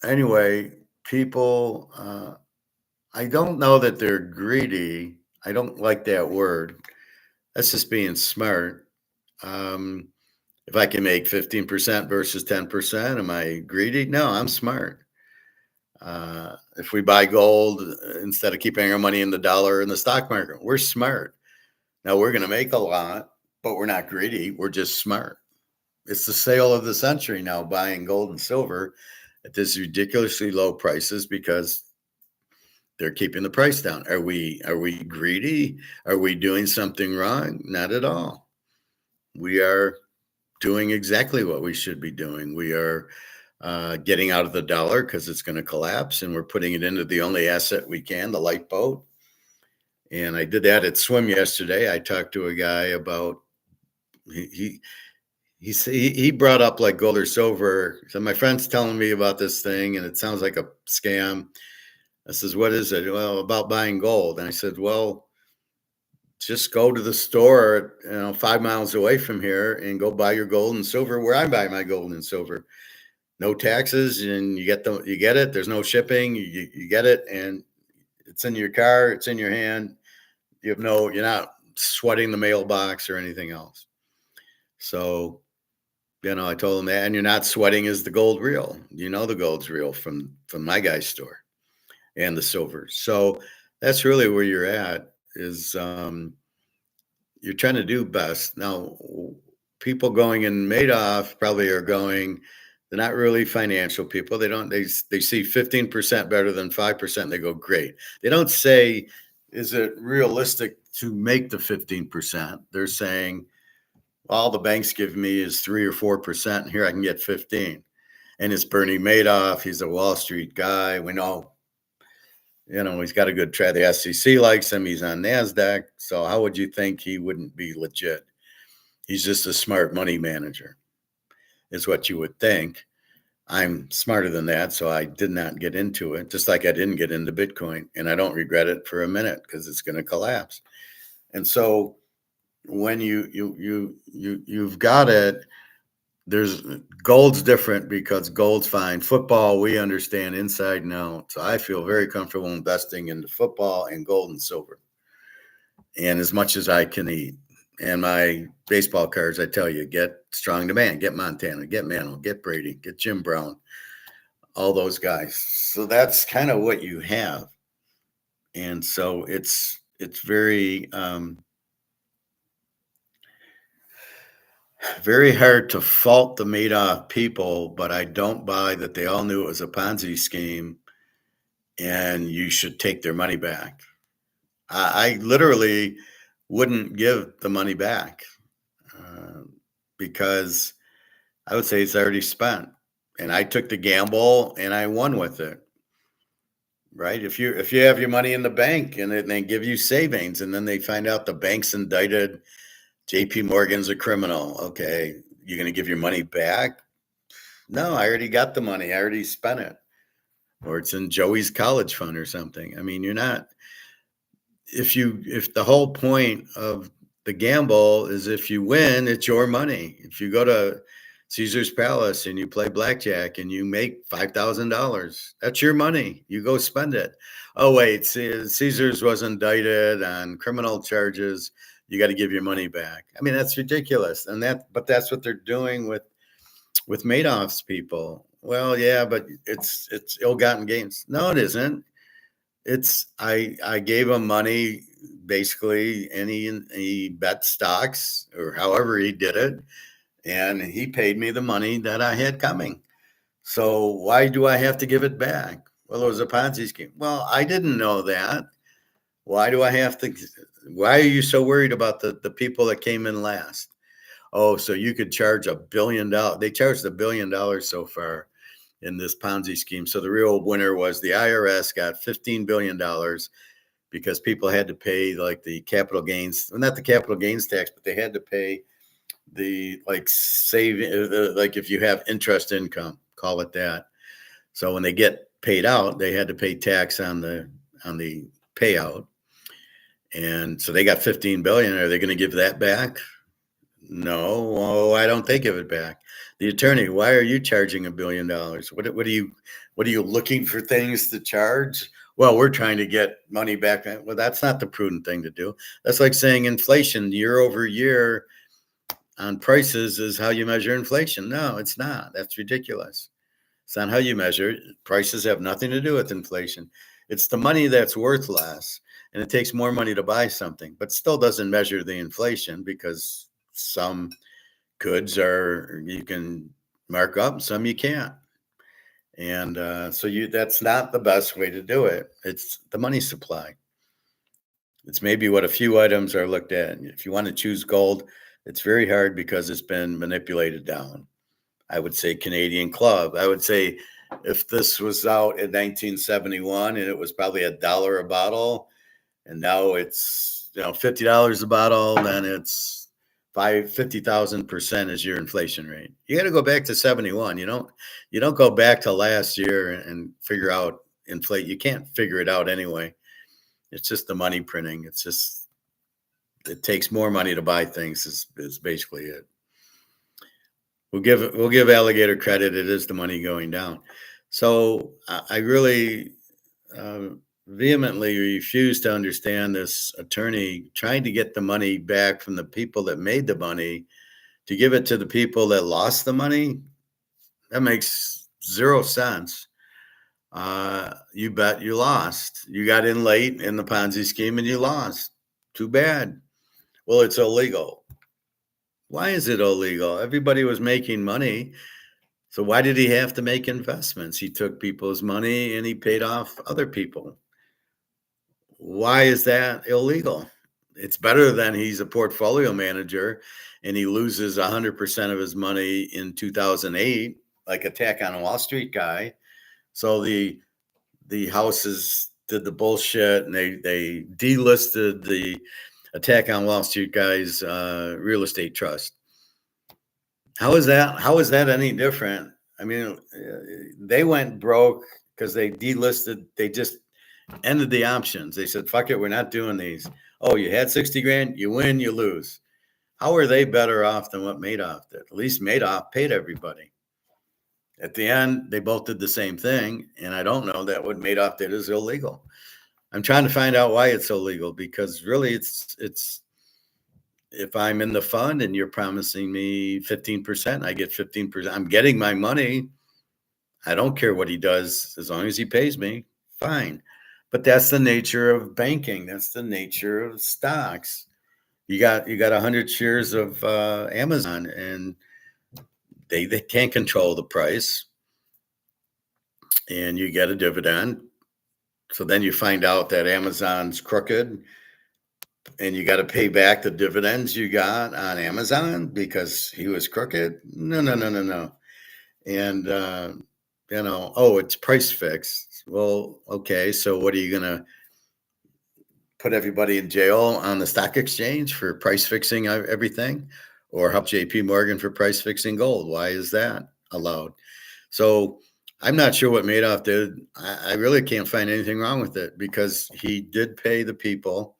anyway, people, I don't know that they're greedy. I don't like that word. That's just being smart. If I can make 15% versus 10%, am I greedy? No, I'm smart. If we buy gold instead of keeping our money in the dollar in the stock market, we're smart. Now we're going to make a lot, but we're not greedy. We're just smart. It's the sale of the century now, buying gold and silver at this ridiculously low prices because they're keeping the price down. Are we greedy? Are we doing something wrong? Not at all. We are doing exactly what we should be doing. We are getting out of the dollar because it's going to collapse, and we're putting it into the only asset we can, the lifeboat. And I did that at swim yesterday. I talked to a guy about he brought up like gold or silver. So my friend's telling me about this thing, and it sounds like a scam. I says, "What is it?" Well, about buying gold. And I said, "Well, just go to the store, 5 miles away from here, and go buy your gold and silver where I buy my gold and silver. No taxes, and you get it. There's no shipping. You get it, and it's in your car. It's in your hand. You're not sweating the mailbox or anything else." So, I told him that, and you're not sweating. Is the gold real? The gold's real from my guy's store, and the silver. So that's really where you're at. Is you're trying to do best. Now, people going in Madoff probably are going. They're not really financial people. They see 15% better than 5%. They go, great. They don't say, is it realistic to make the 15%? They're saying, all the banks give me is 3 or 4%. And here I can get 15. And it's Bernie Madoff. He's a Wall Street guy. We know, he's got a good track. The SEC likes him. He's on NASDAQ. So how would you think he wouldn't be legit? He's just a smart money manager, is what you would think. I'm smarter than that, so I did not get into it, just like I didn't get into Bitcoin, and I don't regret it for a minute because it's going to collapse. And so when you've got it, there's gold's different because gold's fine. Football, we understand inside and out. So I feel very comfortable investing into football and gold and silver, and as much as I can eat. And my baseball cards, I tell you, get Strong Demand, get Montana, get Mantle, get Brady, get Jim Brown, all those guys. So that's kind of what you have. And so it's very, very hard to fault the Madoff people, but I don't buy that they all knew it was a Ponzi scheme and you should take their money back. I literally wouldn't give the money back because I would say it's already spent, and I took the gamble and I won with it. Right? If you have your money in the bank and they give you savings, and then they find out the bank's indicted, JP Morgan's a criminal. Okay, you're going to give your money back? No, I already got the money. I already spent it, or it's in Joey's college fund or something. I mean, you're not. If the whole point of the gamble is if you win, it's your money. If you go to Caesar's Palace and you play blackjack and you make $5,000, that's your money. You go spend it. Oh, wait, Caesar's was indicted on criminal charges. You got to give your money back. I mean, that's ridiculous. But that's what they're doing with Madoff's people. Well, yeah, but it's ill-gotten gains. No, it isn't. I gave him money, basically, and he bet stocks or however he did it, and he paid me the money that I had coming. So why do I have to give it back? Well, it was a Ponzi scheme. Well, I didn't know that. Why are you so worried about the people that came in last? Oh, so you could charge $1 billion. They charged $1 billion so far in this Ponzi scheme. So the real winner was the IRS got $15 billion because people had to pay like the capital gains, well, not the capital gains tax, but they had to pay the like saving, like if you have interest income, call it that. So when they get paid out, they had to pay tax on the payout. And so they got 15 billion. Are they going to give that back? No. Oh, I don't think give it back. The attorney, why are you charging $1 billion? What are you looking for things to charge? Well, we're trying to get money back. Well, that's not the prudent thing to do. That's like saying inflation year over year on prices is how you measure inflation. No, it's not. That's ridiculous. It's not how you measure it. Prices have nothing to do with inflation. It's the money that's worth less, and it takes more money to buy something, but still doesn't measure the inflation because some goods you can mark up, some you can't. And that's not the best way to do it. It's the money supply. It's maybe what a few items are looked at. If you want to choose gold, it's very hard because it's been manipulated down. I would say Canadian Club. I would say if this was out in 1971 and it was probably $1 a bottle, and now it's $50 a bottle, then it's 50,000% is your inflation rate. You got to go back to 71. You don't go back to last year and figure out inflate. You can't figure it out anyway. It's just the money printing. It takes more money to buy things is basically it. We'll give Alligator credit. It is the money going down. So I really vehemently refuse to understand this attorney trying to get the money back from the people that made the money to give it to the people that lost the money. That makes zero sense. You bet you lost. You got in late in the Ponzi scheme and you lost. Too bad. Well, it's illegal. Why is it illegal? Everybody was making money. So why did he have to make investments? He took people's money and he paid off other people. Why is that illegal? It's better than he's a portfolio manager and he loses 100% of his money in 2008, like Attack on Wall Street guy. So the houses did the bullshit and they delisted the Attack on Wall Street guy's real estate trust. How is that any different? I mean, they went broke because they delisted. They just ended the options. They said, fuck it, we're not doing these. Oh, you had 60 grand, you win, you lose. How are they better off than what Madoff did? At least Madoff paid everybody. At the end, they both did the same thing. And I don't know that what Madoff did is illegal. I'm trying to find out why it's illegal, because really it's if I'm in the fund and you're promising me 15%, I get 15%. I'm getting my money. I don't care what he does as long as he pays me. Fine. But that's the nature of banking. That's the nature of stocks. You got 100 shares of Amazon, and they can't control the price, and you get a dividend. So then you find out that Amazon's crooked, and you got to pay back the dividends you got on Amazon because he was crooked. No. And it's price fixed. Well, okay, so what are you gonna put everybody in jail on the stock exchange for price fixing everything, or help JP Morgan for price fixing gold? Why is that allowed? So I'm not sure what Madoff did. I really can't find anything wrong with it because he did pay the people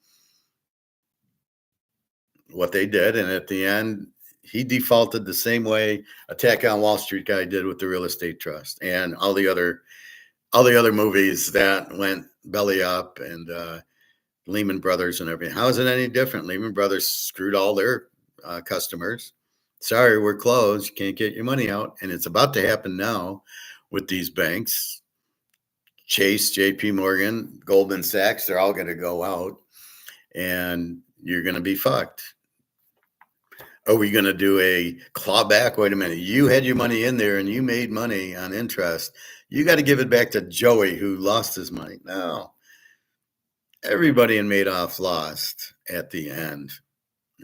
what they did. And at the end, he defaulted the same way Attack on Wall Street guy did with the real estate trust and all the other movies that went belly up, and Lehman Brothers and everything. How is it any different? Lehman Brothers screwed all their customers. Sorry, we're closed. You can't get your money out. And it's about to happen now with these banks. Chase, JP Morgan, Goldman Sachs, they're all going to go out, and you're going to be fucked. Are we going to do a clawback? Wait a minute. You had your money in there and you made money on interest. You got to give it back to Joey who lost his money. No. everybody in Madoff lost at the end,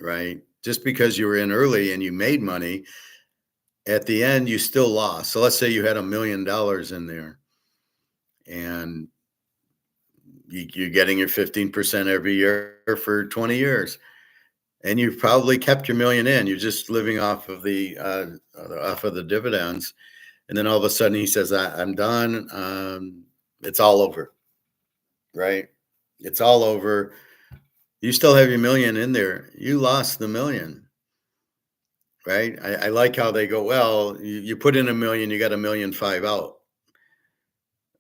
right? Just because you were in early and you made money, at the end you still lost. So let's say you had $1 million in there, and you're getting your 15% every year for 20 years, and you've probably kept your million in. You're just living off of the dividends, and then all of a sudden he says, I'm done. It's all over, right? It's all over. You still have your million in there. You lost the million, right? I like how they go, well, you put in $1 million, you got $1.5 million out,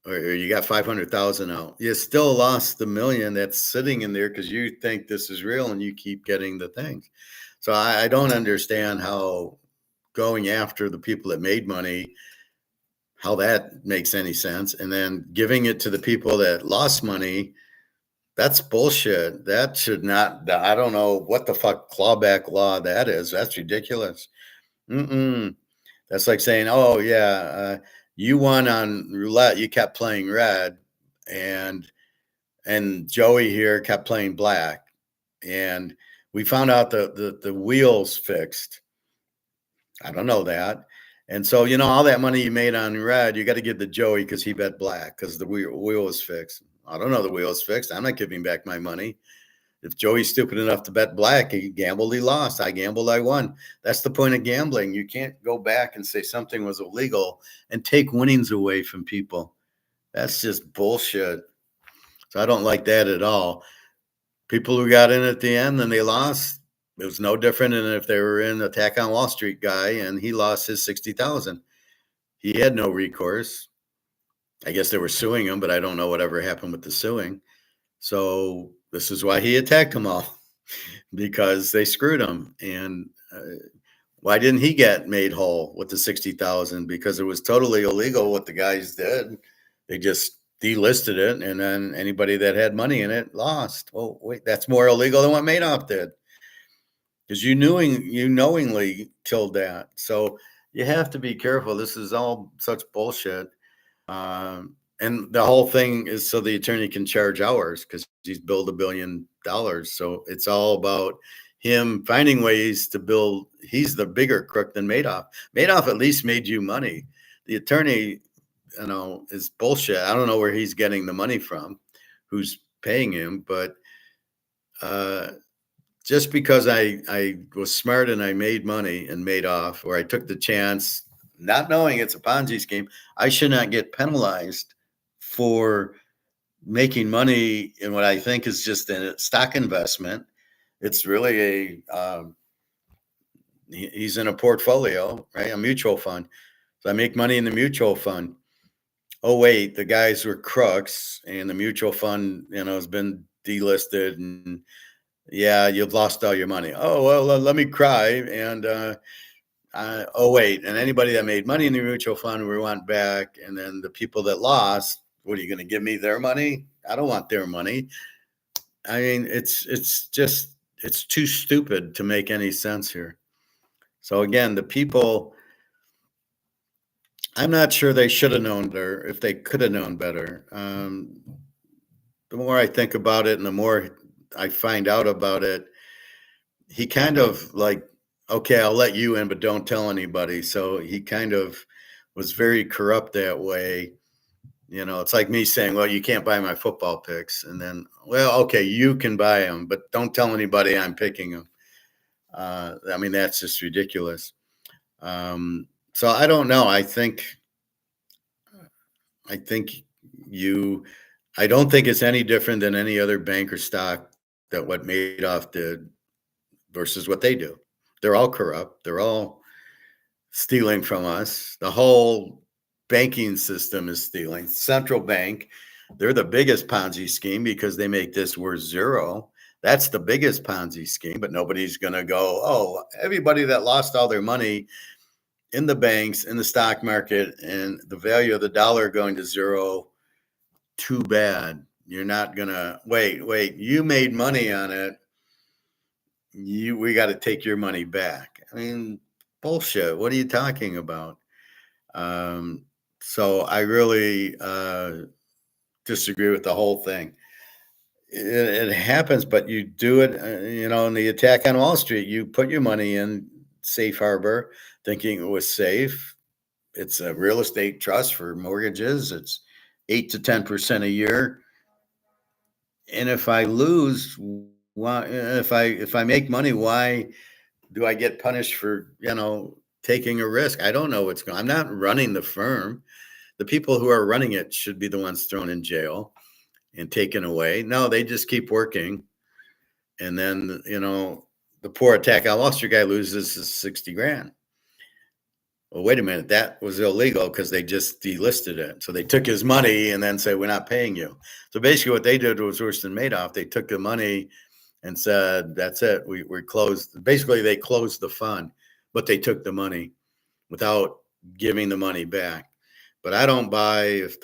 or you got 500,000 out. You still lost the $1 million that's sitting in there because you think this is real and you keep getting the things. So I don't understand how going after the people that made money, how that makes any sense. And then giving it to the people that lost money, that's bullshit. That should not, I don't know what the fuck clawback law that is. That's ridiculous. That's like saying, oh yeah, you won on roulette. You kept playing red, and Joey here kept playing black, and we found out the wheels fixed. I don't know that. And so, all that money you made on red, you got to give to Joey because he bet black because the wheel was fixed. I don't know the wheel is fixed. I'm not giving back my money. If Joey's stupid enough to bet black, he gambled, he lost. I gambled, I won. That's the point of gambling. You can't go back and say something was illegal and take winnings away from people. That's just bullshit. So I don't like that at all. People who got in at the end and they lost, it was no different than if they were in Attack on Wall Street guy and he lost his 60,000. He had no recourse. I guess they were suing him, but I don't know whatever happened with the suing. So this is why he attacked them all, because they screwed him. And why didn't he get made whole with the 60,000? Because it was totally illegal what the guys did. They just delisted it, and then anybody that had money in it lost. Oh, wait, that's more illegal than what Madoff did, because you knowingly killed that. So you have to be careful. This is all such bullshit. And the whole thing is so the attorney can charge hours because he's billed $1 billion. So it's all about him finding ways to build. He's the bigger crook than Madoff. Madoff at least made you money. The attorney, is bullshit. I don't know where he's getting the money from, who's paying him, but just because I was smart and I made money and Madoff, or I took the chance, not knowing it's a Ponzi scheme, I should not get penalized for making money in what I think is just a stock investment. It's really he's in a portfolio, right? A mutual fund. So I make money in the mutual fund. Oh, wait, the guys were crooks and the mutual fund, has been delisted, and yeah, you've lost all your money. Oh, well, let me cry. And, oh, wait. And anybody that made money in the mutual fund, we want back. And then the people that lost, what are you going to give me their money? I don't want their money. I mean, it's too stupid to make any sense here. So again, the people, I'm not sure they should have known better, if they could have known better. The more I think about it and the more I find out about it, he kind of like, okay, I'll let you in, but don't tell anybody. So he kind of was very corrupt that way. It's like me saying, well, you can't buy my football picks. And then, well, okay, you can buy them, but don't tell anybody I'm picking them. I mean, that's just ridiculous. So I don't know. I don't think it's any different than any other bank or stock that what Madoff did versus what they do. They're all corrupt. They're all stealing from us. The whole banking system is stealing. Central bank, they're the biggest Ponzi scheme because they make this worth zero. That's the biggest Ponzi scheme, but nobody's going to go, oh, everybody that lost all their money in the banks, in the stock market, and the value of the dollar going to zero, too bad. You're not going to, wait, you made money on it. We got to take your money back. I mean, bullshit. What are you talking about? So I really disagree with the whole thing. it happens, but you do it, in the attack on Wall Street, you put your money in safe harbor thinking it was safe. It's a real estate trust for mortgages. It's 8 to 10% a year. And if I lose, why, if I make money, why do I get punished for, taking a risk? I don't know what's going on. I'm not running the firm. The people who are running it should be the ones thrown in jail and taken away. No, they just keep working. And then, the poor attack on Wall Street guy loses his 60 grand. Well, wait a minute. That was illegal because they just delisted it. So they took his money and then said, we're not paying you. So basically what they did was worse than Madoff. They took the money and said, that's it. We're closed. Basically, they closed the fund, but they took the money without giving the money back. But I don't buy if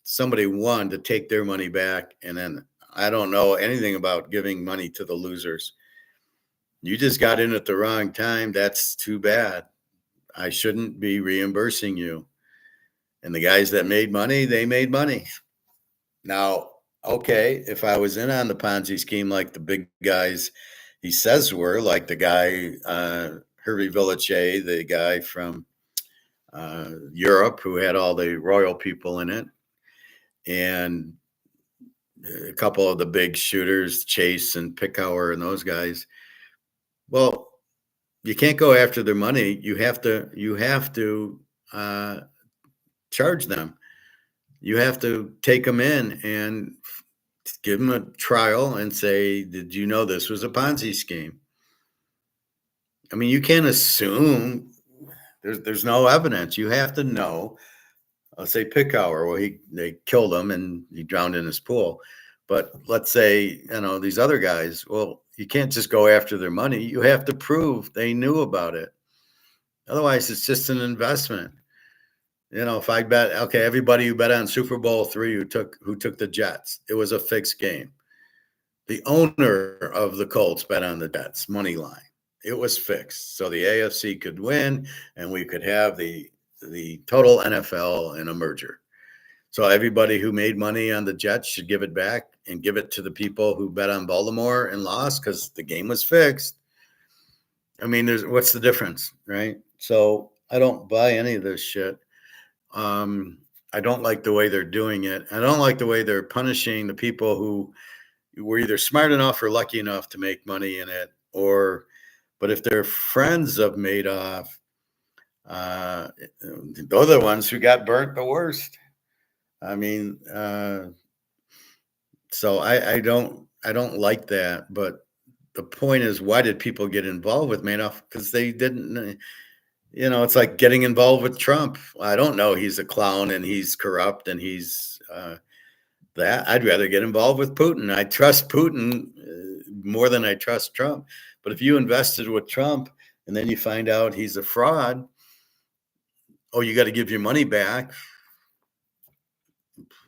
somebody won to take their money back, and then I don't know anything about giving money to the losers. You just got in at the wrong time. That's too bad. I shouldn't be reimbursing you. And the guys that made money, they made money. Now, okay, if I was in on the Ponzi scheme like the big guys he says were, like the guy, Hervé Villachet, the guy from Europe who had all the royal people in it, and a couple of the big shooters, Chase and Pickauer and those guys. Well, you can't go after their money. You have to charge them. You have to take them in and give them a trial and say, did you know this was a Ponzi scheme? I mean, you can't assume. There's no evidence. You have to know. I'll say Pickauer. Well, they killed him and he drowned in his pool. But let's say, these other guys, well, you can't just go after their money. You have to prove they knew about it. Otherwise, it's just an investment. If I bet, okay, everybody who bet on Super Bowl III who took the Jets, it was a fixed game. The owner of the Colts bet on the Jets, money line. It was fixed. So the AFC could win and we could have the total NFL in a merger. So everybody who made money on the Jets should give it back and give it to the people who bet on Baltimore and lost because the game was fixed. I mean, what's the difference, right? So I don't buy any of this shit. I don't like the way they're doing it. I don't like the way they're punishing the people who were either smart enough or lucky enough to make money in it, but if they're friends of Madoff, they're the ones who got burnt the worst. I mean, so I don't like that. But the point is, why did people get involved with Madoff? Because they didn't. It's like getting involved with Trump. I don't know. He's a clown and he's corrupt and he's that. I'd rather get involved with Putin. I trust Putin more than I trust Trump. But if you invested with Trump and then you find out he's a fraud, you got to give your money back.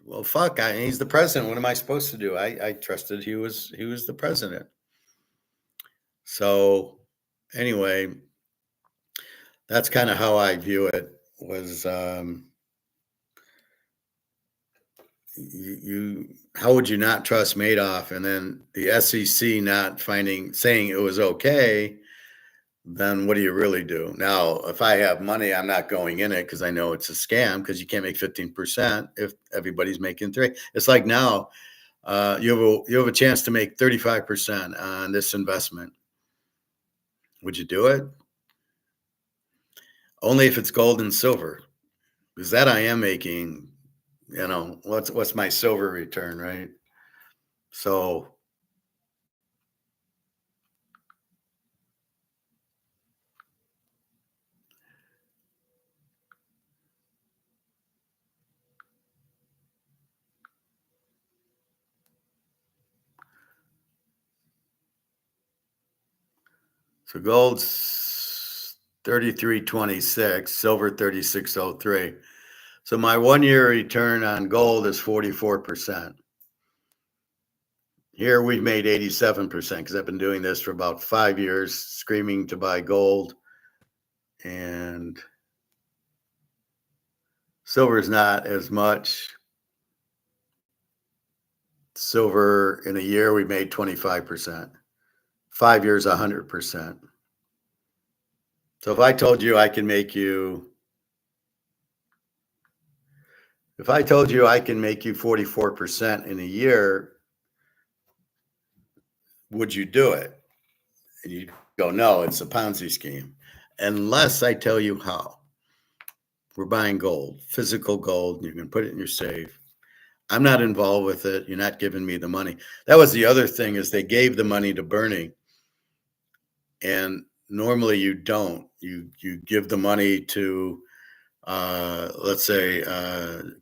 Well, fuck, he's the president. What am I supposed to do? I trusted he was the president. So anyway, that's kind of how I view it. Was how would you not trust Madoff? And then the SEC not saying it was okay, then what do you really do? Now, if I have money, I'm not going in it because I know it's a scam because you can't make 15% if everybody's making 3%. It's like now you have a chance to make 35% on this investment. Would you do it? Only if it's gold and silver, because that I am making, what's my silver return, right? So gold's 33.26, silver 36.03. So my 1 year return on gold is 44%. Here we've made 87% because I've been doing this for about 5 years, screaming to buy gold. And silver is not as much. Silver in a year, we made 25%. 5 years, 100%. So if I told you I can make you, if I told you I can make you 44% in a year, would you do it? And you go, no, it's a Ponzi scheme. Unless I tell you how. We're buying gold, physical gold. You can put it in your safe. I'm not involved with it. You're not giving me the money. That was the other thing, is they gave the money to Bernie. And normally you don't. You give the money to, let's say,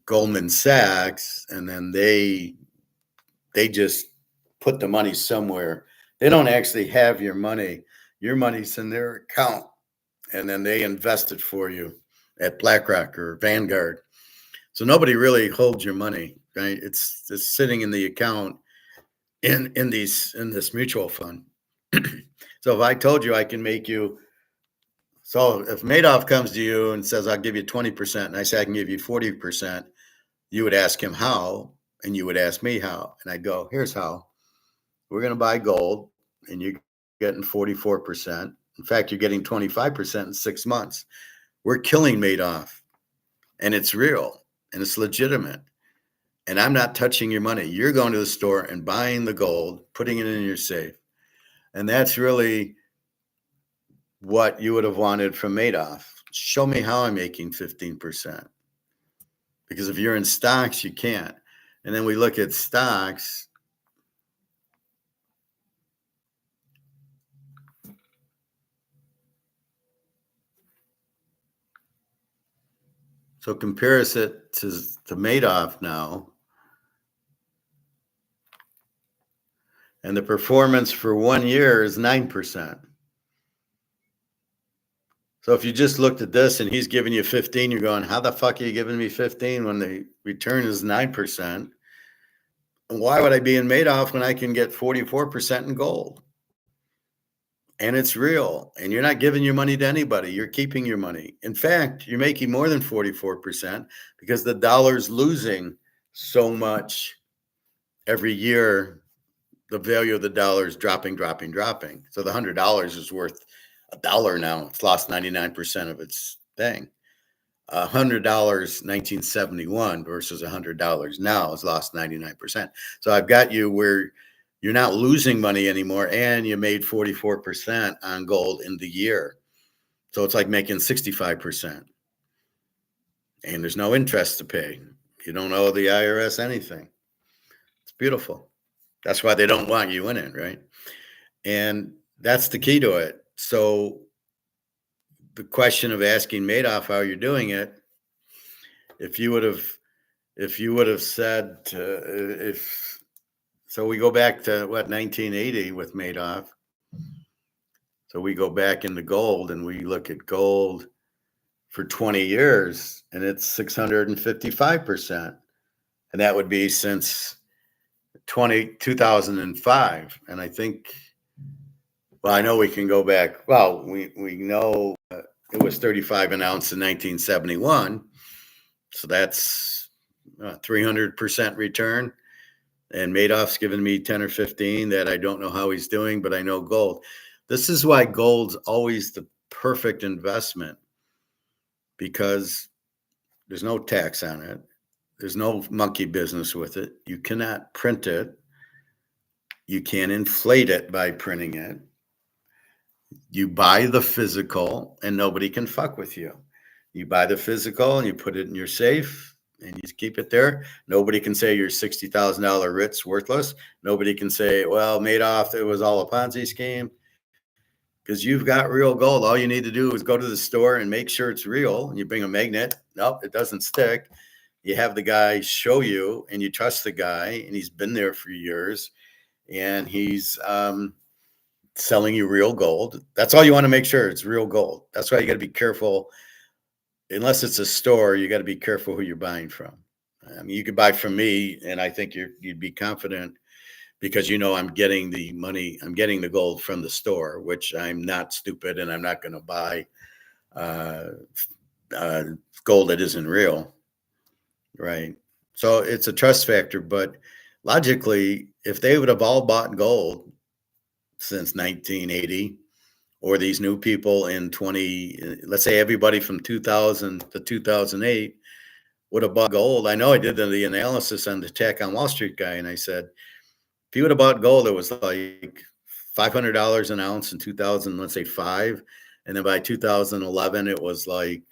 Goldman Sachs, and then they just put the money somewhere. They don't actually have your money. Your money's in their account, and then they invest it for you at BlackRock or Vanguard. So nobody really holds your money, right? It's sitting in the account in this mutual fund. So if I told you I can make you, so if Madoff comes to you and says, I'll give you 20%, and I say I can give you 40%, you would ask him how, and you would ask me how. And I'd go, here's how. We're going to buy gold, and you're getting 44%. In fact, you're getting 25% in 6 months. We're killing Madoff, and it's real, and it's legitimate. And I'm not touching your money. You're going to the store and buying the gold, putting it in your safe. And that's really what you would have wanted from Madoff. Show me how I'm making 15%. Because if you're in stocks, you can't. And then we look at stocks. So compare it to Madoff now. And the performance for 1 year is 9%. So if you just looked at this and he's giving you 15, you're going, how the fuck are you giving me 15 when the return is 9%? And why would I be in Madoff when I can get 44% in gold? And it's real. And you're not giving your money to anybody. You're keeping your money. In fact, you're making more than 44% because the dollar's losing so much every year. The value of the dollar is dropping. So the $100 is worth $1 now. It's lost 99% of its thing. $100 1971 versus $100 now has lost 99%. So I've got you where you're not losing money anymore, and you made 44% on gold in the year. So it's like making 65%. And there's no interest to pay. You don't owe the IRS anything. It's beautiful. That's why they don't want you in it, right? And that's the key to it. So the question of asking Madoff how you're doing it, if you would have said, so we go back to 1980 with Madoff. So we go back into gold and we look at gold for 20 years, and it's 655%. And that would be since 2005. And I think, well, I know we can go back. Well, we know it was 35 an ounce in 1971. So that's 300% return. And Madoff's given me 10 or 15 that I don't know how he's doing, but I know gold. This is why gold's always the perfect investment, because there's no tax on it. There's no monkey business with it. You cannot print it. You can't inflate it by printing it. You buy the physical and nobody can fuck with you. You buy the physical and you put it in your safe and you keep it there. Nobody can say your $60,000 writ's worthless. Nobody can say, well, Madoff, it was all a Ponzi scheme. Because you've got real gold. All you need to do is go to the store and make sure it's real. And you bring a magnet. Nope, it doesn't stick. You have the guy show you, and you trust the guy, and he's been there for years, and he's selling you real gold. That's all you want to make sure it's real gold. That's why you got to be careful. Unless it's a store, you got to be careful who you're buying from. I mean, you could buy from me, and I think you'd be confident because I'm getting the money, I'm getting the gold from the store, which I'm not stupid, and I'm not going to buy gold that isn't real, right? So it's a trust factor, but logically, if they would have all bought gold since 1980, or these new people in let's say everybody from 2000 to 2008 would have bought gold. I know I did the analysis on the Attack on Wall Street guy, and I said, if you would have bought gold, it was like $500 an ounce in 2000, let's say five. And then by 2011, it was like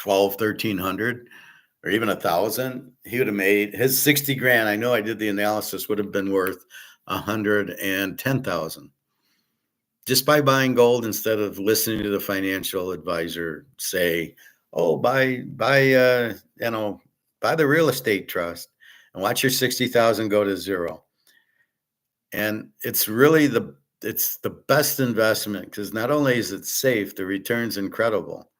1,1300 or even 1,000. He would have made his 60 grand. I know I did the analysis, would have been worth 110,000 just by buying gold instead of listening to the financial advisor say, "Oh, buy the real estate trust and watch your 60,000 go to zero." And it's really the best investment because not only is it safe, the return's incredible.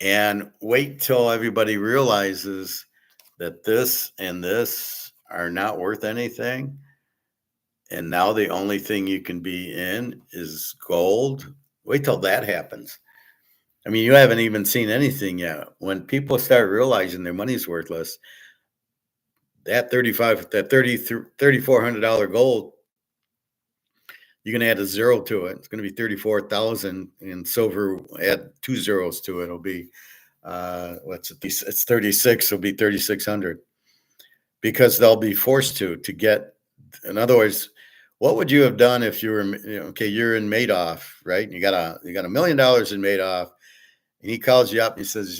And wait till everybody realizes that this and this are not worth anything. And now the only thing you can be in is gold. Wait till that happens. I mean, you haven't even seen anything yet. When people start realizing their money's worthless, that $3,400 gold, you can add a zero to it. It's going to be 34,000, and silver, add two zeros to it. It'll be it's 36. It'll be 3,600 because they'll be forced to get. In other words, what would you have done if you were, okay, you're in Madoff, right? You got $1 million in Madoff, and he calls you up. And he says,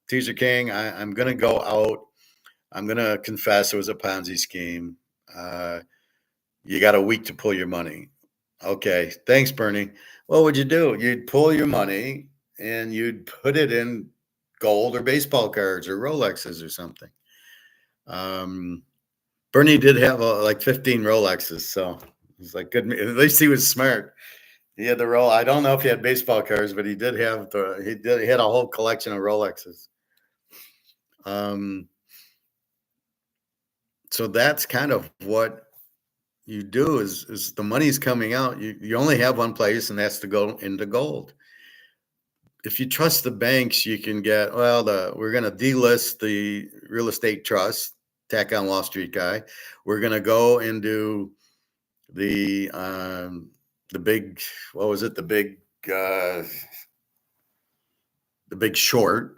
Teaser King, I'm going to go out. I'm going to confess it was a Ponzi scheme. You got a week to pull your money. Okay, thanks, Bernie. What would you do? You'd pull your money and you'd put it in gold or baseball cards or Rolexes or something. Bernie did have like 15 Rolexes, so he's like, good. At least he was smart. He had the roll. I don't know if he had baseball cards, but he did have he had a whole collection of Rolexes. So that's kind of what you do is the money's coming out. You only have one place, and that's to go into gold. If you trust the banks, you can get, we're going to delist the real estate trust, Attack on Wall Street guy. We're going to go into the big, what was it? The big short.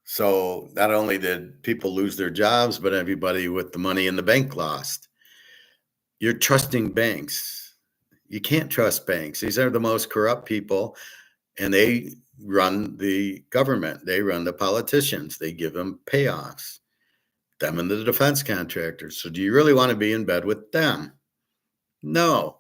So not only did people lose their jobs, but everybody with the money in the bank lost. You're trusting banks. You can't trust banks. These are the most corrupt people, and they run the government. They run the politicians. They give them payoffs, them and the defense contractors. So do you really want to be in bed with them? No.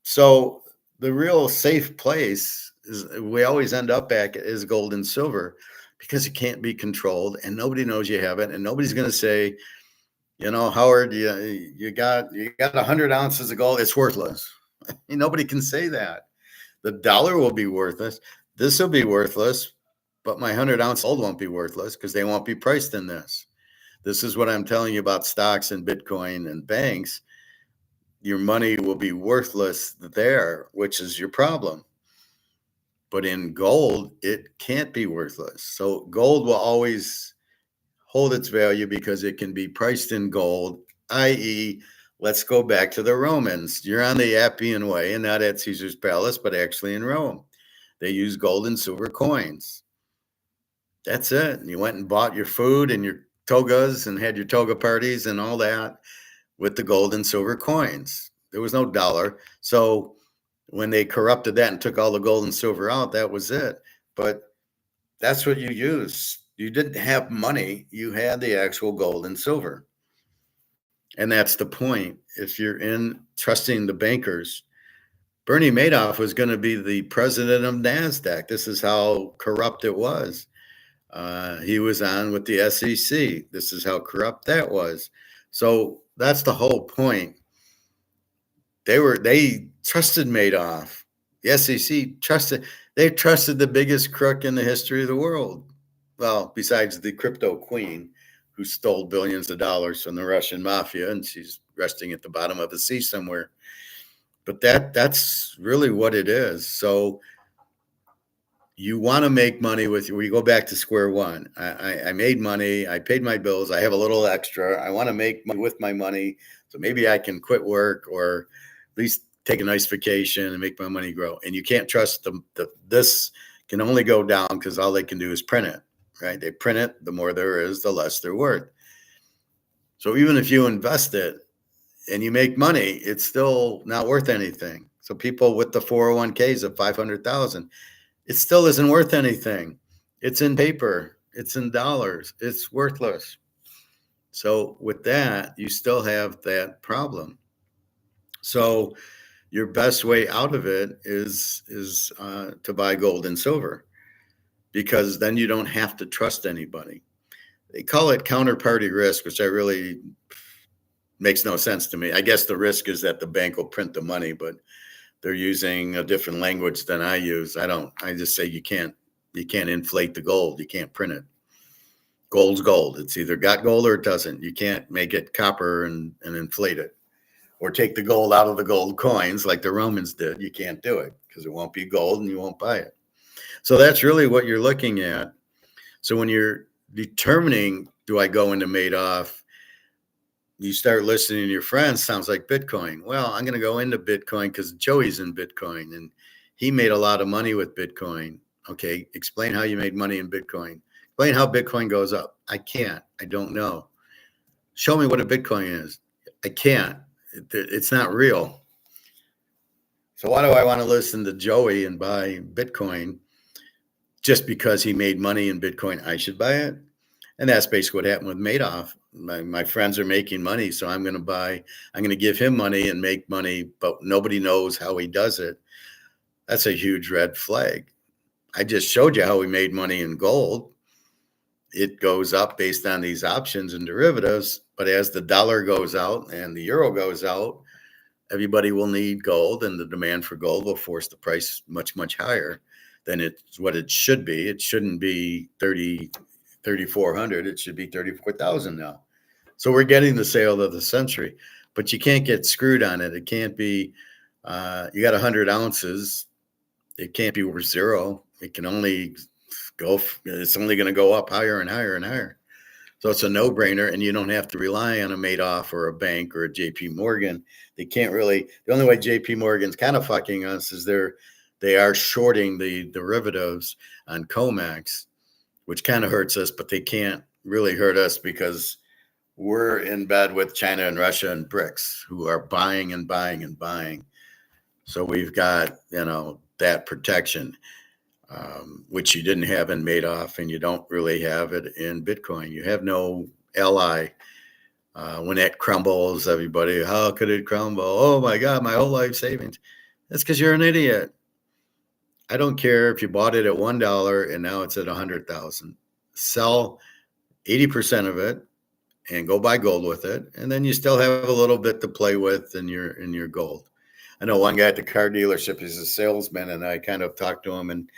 So the real safe place is we always end up back is gold and silver because it can't be controlled and nobody knows you have it. And nobody's going to say, Howard, you got 100 ounces of gold. It's worthless. Nobody can say that. The dollar will be worthless. This will be worthless, but my 100-ounce gold won't be worthless because they won't be priced in this. This is what I'm telling you about stocks and Bitcoin and banks. Your money will be worthless there, which is your problem. But in gold, it can't be worthless. So gold will always hold its value because it can be priced in gold, i.e., let's go back to the Romans. You're on the Appian Way and not at Caesar's Palace, but actually in Rome. They use gold and silver coins. That's it. You went and bought your food and your togas and had your toga parties and all that with the gold and silver coins. There was no dollar. So when they corrupted that and took all the gold and silver out, that was it. But that's what you use. You didn't have money. You had the actual gold and silver. And that's the point. If you're in trusting the bankers, Bernie Madoff was going to be the president of NASDAQ. This is how corrupt it was. He was on with the SEC. This is how corrupt that was. So that's the whole point. They trusted Madoff. The SEC trusted the biggest crook in the history of the world. Well, besides the crypto queen who stole billions of dollars from the Russian mafia, and she's resting at the bottom of the sea somewhere. But that's really what it is. So you want to make money we go back to square one. I made money. I paid my bills. I have a little extra. I want to make money with my money. So maybe I can quit work or at least take a nice vacation and make my money grow. And you can't trust them. This can only go down because all they can do is print it, right? They print it. The more there is, the less they're worth. So even if you invest it and you make money, it's still not worth anything. So people with the 401ks of 500,000, it still isn't worth anything. It's in paper. It's in dollars. It's worthless. So with that, you still have that problem. So your best way out of it is to buy gold and silver, because then you don't have to trust anybody. They call it counterparty risk, which I really makes no sense to me. I guess the risk is that the bank will print the money, but they're using a different language than I use. I just say you can't inflate the gold. You can't print it. Gold's gold. It's either got gold or it doesn't. You can't make it copper and inflate it, or take the gold out of the gold coins like the Romans did. You can't do it because it won't be gold and you won't buy it. So that's really what you're looking at. So when you're determining, do I go into Madoff, you start listening to your friends. Sounds like Bitcoin. Well, I'm going to go into Bitcoin because Joey's in Bitcoin and he made a lot of money with Bitcoin. Okay, explain how you made money in Bitcoin. Explain how Bitcoin goes up. I can't. I don't know. Show me what a Bitcoin is. I can't. It's not real. So why do I want to listen to Joey and buy Bitcoin just because he made money in Bitcoin? I should buy it. And that's basically what happened with Madoff. My friends are making money, so I'm going to give him money and make money, but nobody knows how he does it. That's a huge red flag. I just showed you how we made money in gold. It goes up based on these options and derivatives, but as the dollar goes out and the euro goes out, everybody will need gold, and the demand for gold will force the price much, much higher than it's what it should be. It shouldn't be 3,400. It should be 34,000 now. So we're getting the sale of the century, but you can't get screwed on it. It can't be, you got 100 ounces. It can't be worth zero. It can only it's only going to go up higher and higher and higher. So it's a no-brainer, and you don't have to rely on a Madoff or a bank or a JP Morgan. They can't really, the only way JP Morgan's kind of fucking us is they are shorting the derivatives on COMEX, which kind of hurts us, but they can't really hurt us because we're in bed with China and Russia and BRICS, who are buying and buying and buying. So we've got, that protection, which you didn't have in Madoff, and you don't really have it in Bitcoin. You have no ally. When it crumbles, everybody, how could it crumble? Oh my God, my whole life savings. That's because you're an idiot. I don't care if you bought it at $1 and now it's at 100,000. Sell 80% of it and go buy gold with it, and then you still have a little bit to play with in your gold. I know one guy at the car dealership, he's a salesman, and I kind of talked to him and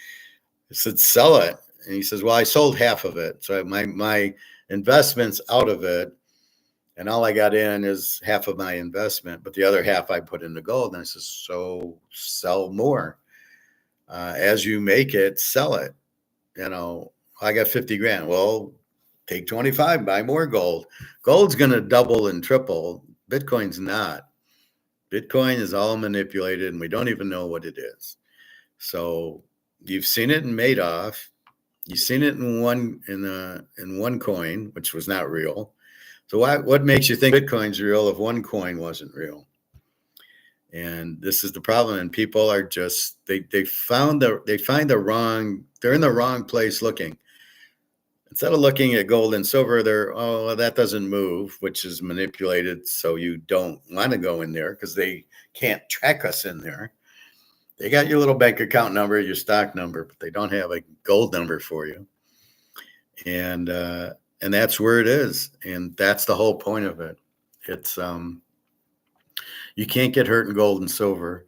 I said, sell it. And he says, well, I sold half of it. So my investment's out of it, and all I got in is half of my investment, but the other half I put into gold. And I said, so sell more. As you make it, sell it. I got 50 grand. Well, take 25, buy more gold. Gold's going to double and triple. Bitcoin's not. Bitcoin is all manipulated, and we don't even know what it is. So you've seen it in Madoff. You've seen it in one coin, which was not real. So what makes you think Bitcoin's real if one coin wasn't real? And this is the problem. And people are just they're in the wrong place looking. Instead of looking at gold and silver, that doesn't move, which is manipulated. So you don't want to go in there because they can't track us in there. They got your little bank account number, your stock number, but they don't have a gold number for you. And that's where it is. And that's the whole point of it. It's you can't get hurt in gold and silver,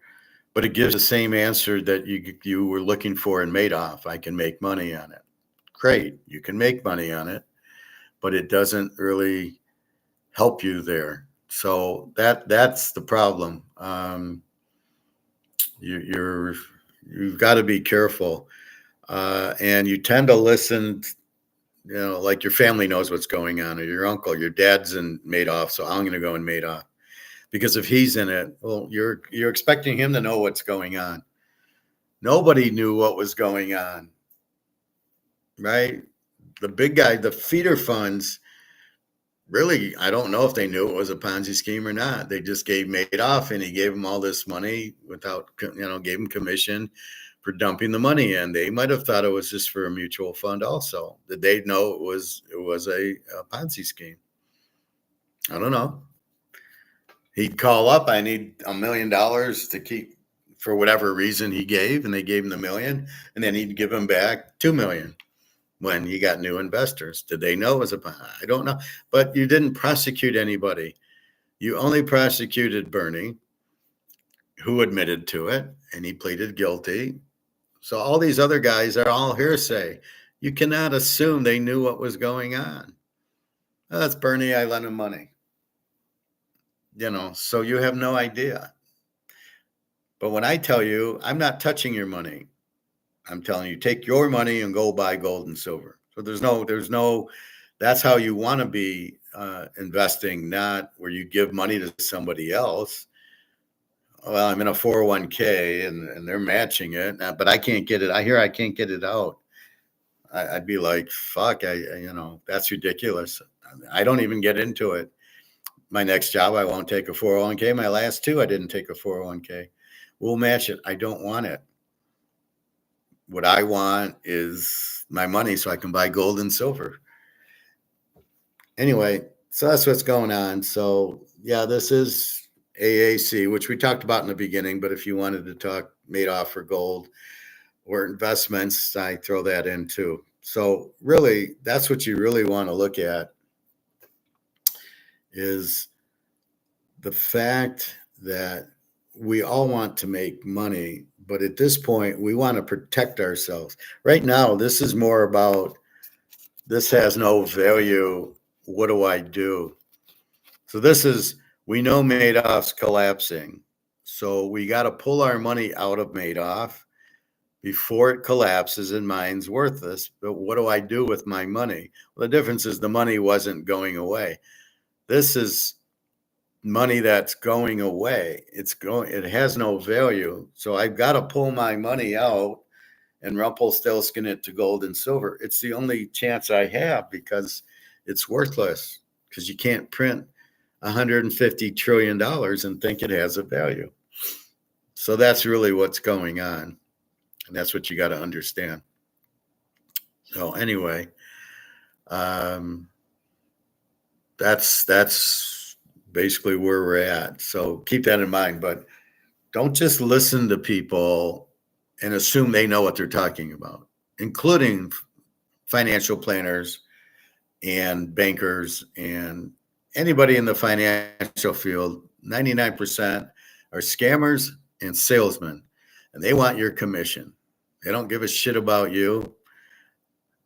but it gives the same answer that you were looking for in Madoff. I can make money on it. Great, you can make money on it, but it doesn't really help you there. So that's the problem. You've got to be careful. And you tend to listen, like your family knows what's going on, or your uncle, your dad's in Madoff, so I'm going to go in Madoff. Because if he's in it, well, you're expecting him to know what's going on. Nobody knew what was going on, right? The big guy, the feeder funds, really, I don't know if they knew it was a Ponzi scheme or not. They just gave Madoff, and he gave them all this money without, gave them commission for dumping the money in. They might have thought it was just for a mutual fund also. Did they know it was a Ponzi scheme? I don't know. He'd call up, I need $1 million to keep, for whatever reason he gave, and they gave him the $1 million, and then he'd give him back $2 million when he got new investors. Did they know it was I don't know. But you didn't prosecute anybody. You only prosecuted Bernie, who admitted to it, and he pleaded guilty. So all these other guys are all hearsay. You cannot assume they knew what was going on. Oh, that's Bernie, I lent him money. So you have no idea. But when I tell you, I'm not touching your money, I'm telling you, take your money and go buy gold and silver. So there's no, that's how you want to be investing, not where you give money to somebody else. Well, I'm in a 401k and they're matching it, but I can't get it. I can't get it out. I'd be like, fuck, that's ridiculous. I don't even get into it. My next job, I won't take a 401k. My last two, I didn't take a 401k. We'll match it. I don't want it. What I want is my money so I can buy gold and silver. Anyway, so that's what's going on. So yeah, this is AAC, which we talked about in the beginning, but if you wanted to talk Madoff for gold or investments, I throw that in too. So really, that's what you really want to look at, is the fact that we all want to make money, but at this point, we want to protect ourselves. Right now, this is more about, this has no value. What do I do? So this is, we know Madoff's collapsing. So we got to pull our money out of Madoff before it collapses and mine's worthless. But what do I do with my money? Well, the difference is the money wasn't going away. This is money that's going away. It has no value. So I've got to pull my money out and Rumpelstiltskin it to gold and silver. It's the only chance I have, because it's worthless, because you can't print $150 trillion and think it has a value. So that's really what's going on. And that's what you got to understand. So anyway, that's basically where we're at. So keep that in mind, but don't just listen to people and assume they know what they're talking about, including financial planners and bankers and anybody in the financial field. 99% are scammers and salesmen, and they want your commission. They don't give a shit about you.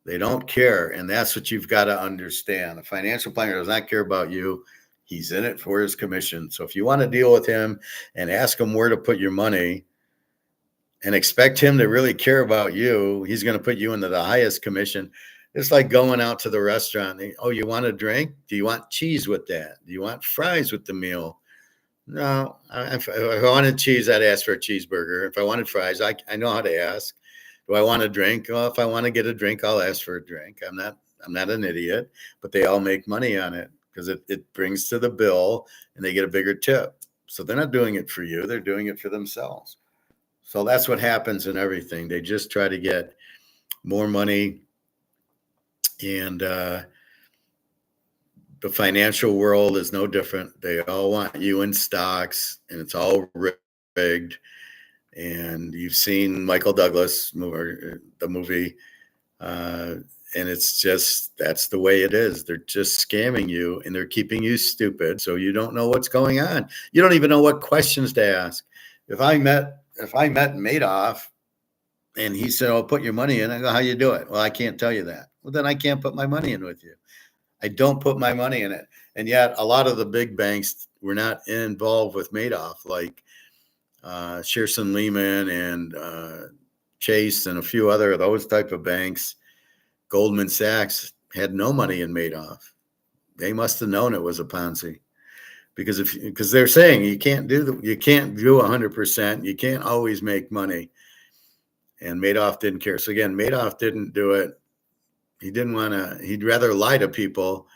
They don't care. And that's what you've got to understand. A financial planner does not care about you. He's in it for his commission. So if you want to deal with him and ask him where to put your money and expect him to really care about you, he's going to put you into the highest commission. It's like going out to the restaurant. Oh, you want a drink? Do you want cheese with that? Do you want fries with the meal? No. If I wanted cheese, I'd ask for a cheeseburger. If I wanted fries, I know how to ask. Do I want a drink? Well, if I want to get a drink, I'll ask for a drink. I'm not an idiot, but they all make money on it because it brings to the bill and they get a bigger tip. So they're not doing it for you. They're doing it for themselves. So that's what happens in everything. They just try to get more money. And the financial world is no different. They all want you in stocks, and it's all rigged. And you've seen Michael Douglas the movie, and it's just, that's the way it is. They're just scamming you, and they're keeping you stupid, so you don't know what's going on. You don't even know what questions to ask. If I met Madoff and he said, "Oh, put your money in," I go, "How you do it?" "Well, I can't tell you that." "Well, then I can't put my money in with you." I don't put my money in it. And yet a lot of the big banks were not involved with Madoff, like Shearson Lehman and Chase and a few other of those type of banks, Goldman Sachs had no money in Madoff. They must have known it was a Ponzi, because they're saying you can't do 100%. You can't always make money. And Madoff didn't care. So again, Madoff didn't do it. He didn't want to. He'd rather lie to people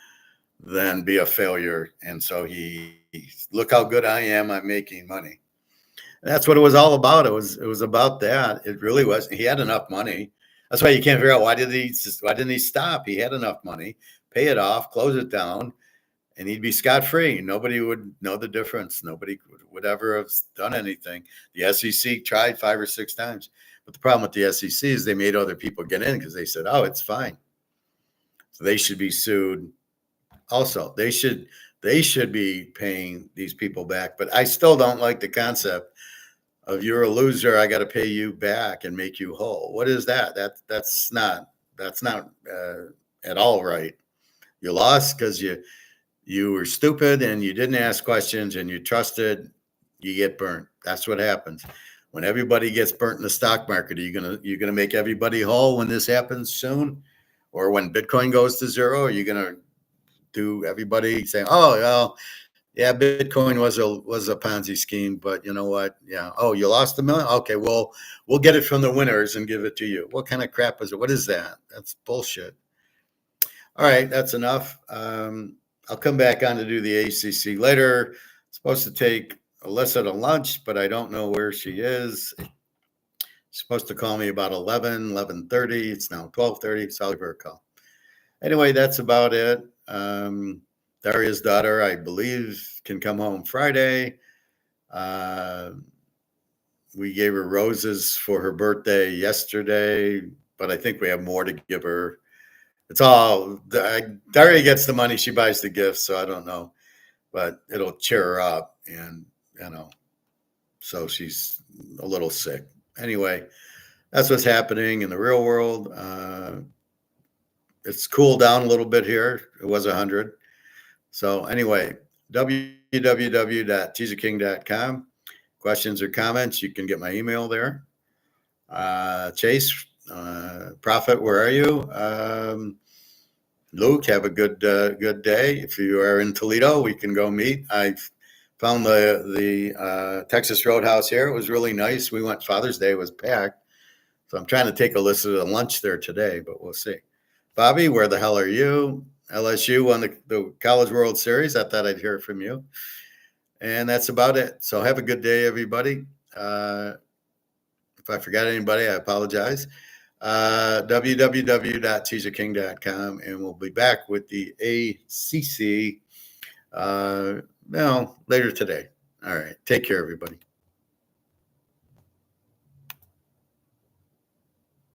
than be a failure. And so he look how good I am. I'm making money. And that's what it was all about. It was about that. It really was. He had enough money. That's why you can't figure out why didn't he stop? He had enough money, pay it off, close it down, and he'd be scot-free. Nobody would know the difference. Nobody would ever have done anything. The SEC tried 5 or 6 times. But the problem with the SEC is they made other people get in because they said, oh, it's fine. So they should be sued. Also, they should be paying these people back. But I still don't like the concept of you're a loser, I got to pay you back and make you whole. What is that? That's not at all right. You lost because you were stupid and you didn't ask questions and you trusted. You get burnt. That's what happens when everybody gets burnt in the stock market. Are you gonna make everybody whole when this happens soon, or when Bitcoin goes to zero? Are you gonna do everybody saying, oh well, yeah, Bitcoin was a Ponzi scheme, but you know what? Yeah. Oh, you lost $1 million? Okay, well, we'll get it from the winners and give it to you. What kind of crap is it? What is that? That's bullshit. All right, that's enough. I'll come back on to do the ACC later. Supposed to take Alyssa to lunch, but I don't know where she is. She's supposed to call me about 11:30. It's now 12:30, so I'll give her a call. Anyway, that's about it. Daria's daughter, I believe, can come home Friday. We gave her roses for her birthday yesterday, but I think we have more to give her. It's all, Daria gets the money, she buys the gifts, so I don't know, but it'll cheer her up. And, so she's a little sick. Anyway, that's what's happening in the real world. It's cooled down a little bit here. It was 100. So anyway, www.teaserking.com. Questions or comments, you can get my email there. Chase, Prophet, where are you? Luke, have a good day. If you are in Toledo, we can go meet. I found the Texas Roadhouse here. It was really nice. We went Father's Day, was packed. So I'm trying to take Alyssa to lunch there today, but we'll see. Bobby, where the hell are you? LSU won the College World Series. I thought I'd hear from you. And that's about it. So have a good day, everybody. If I forgot anybody, I apologize. www.teaserking.com, and we'll be back with the ACC later today. All right. Take care, everybody.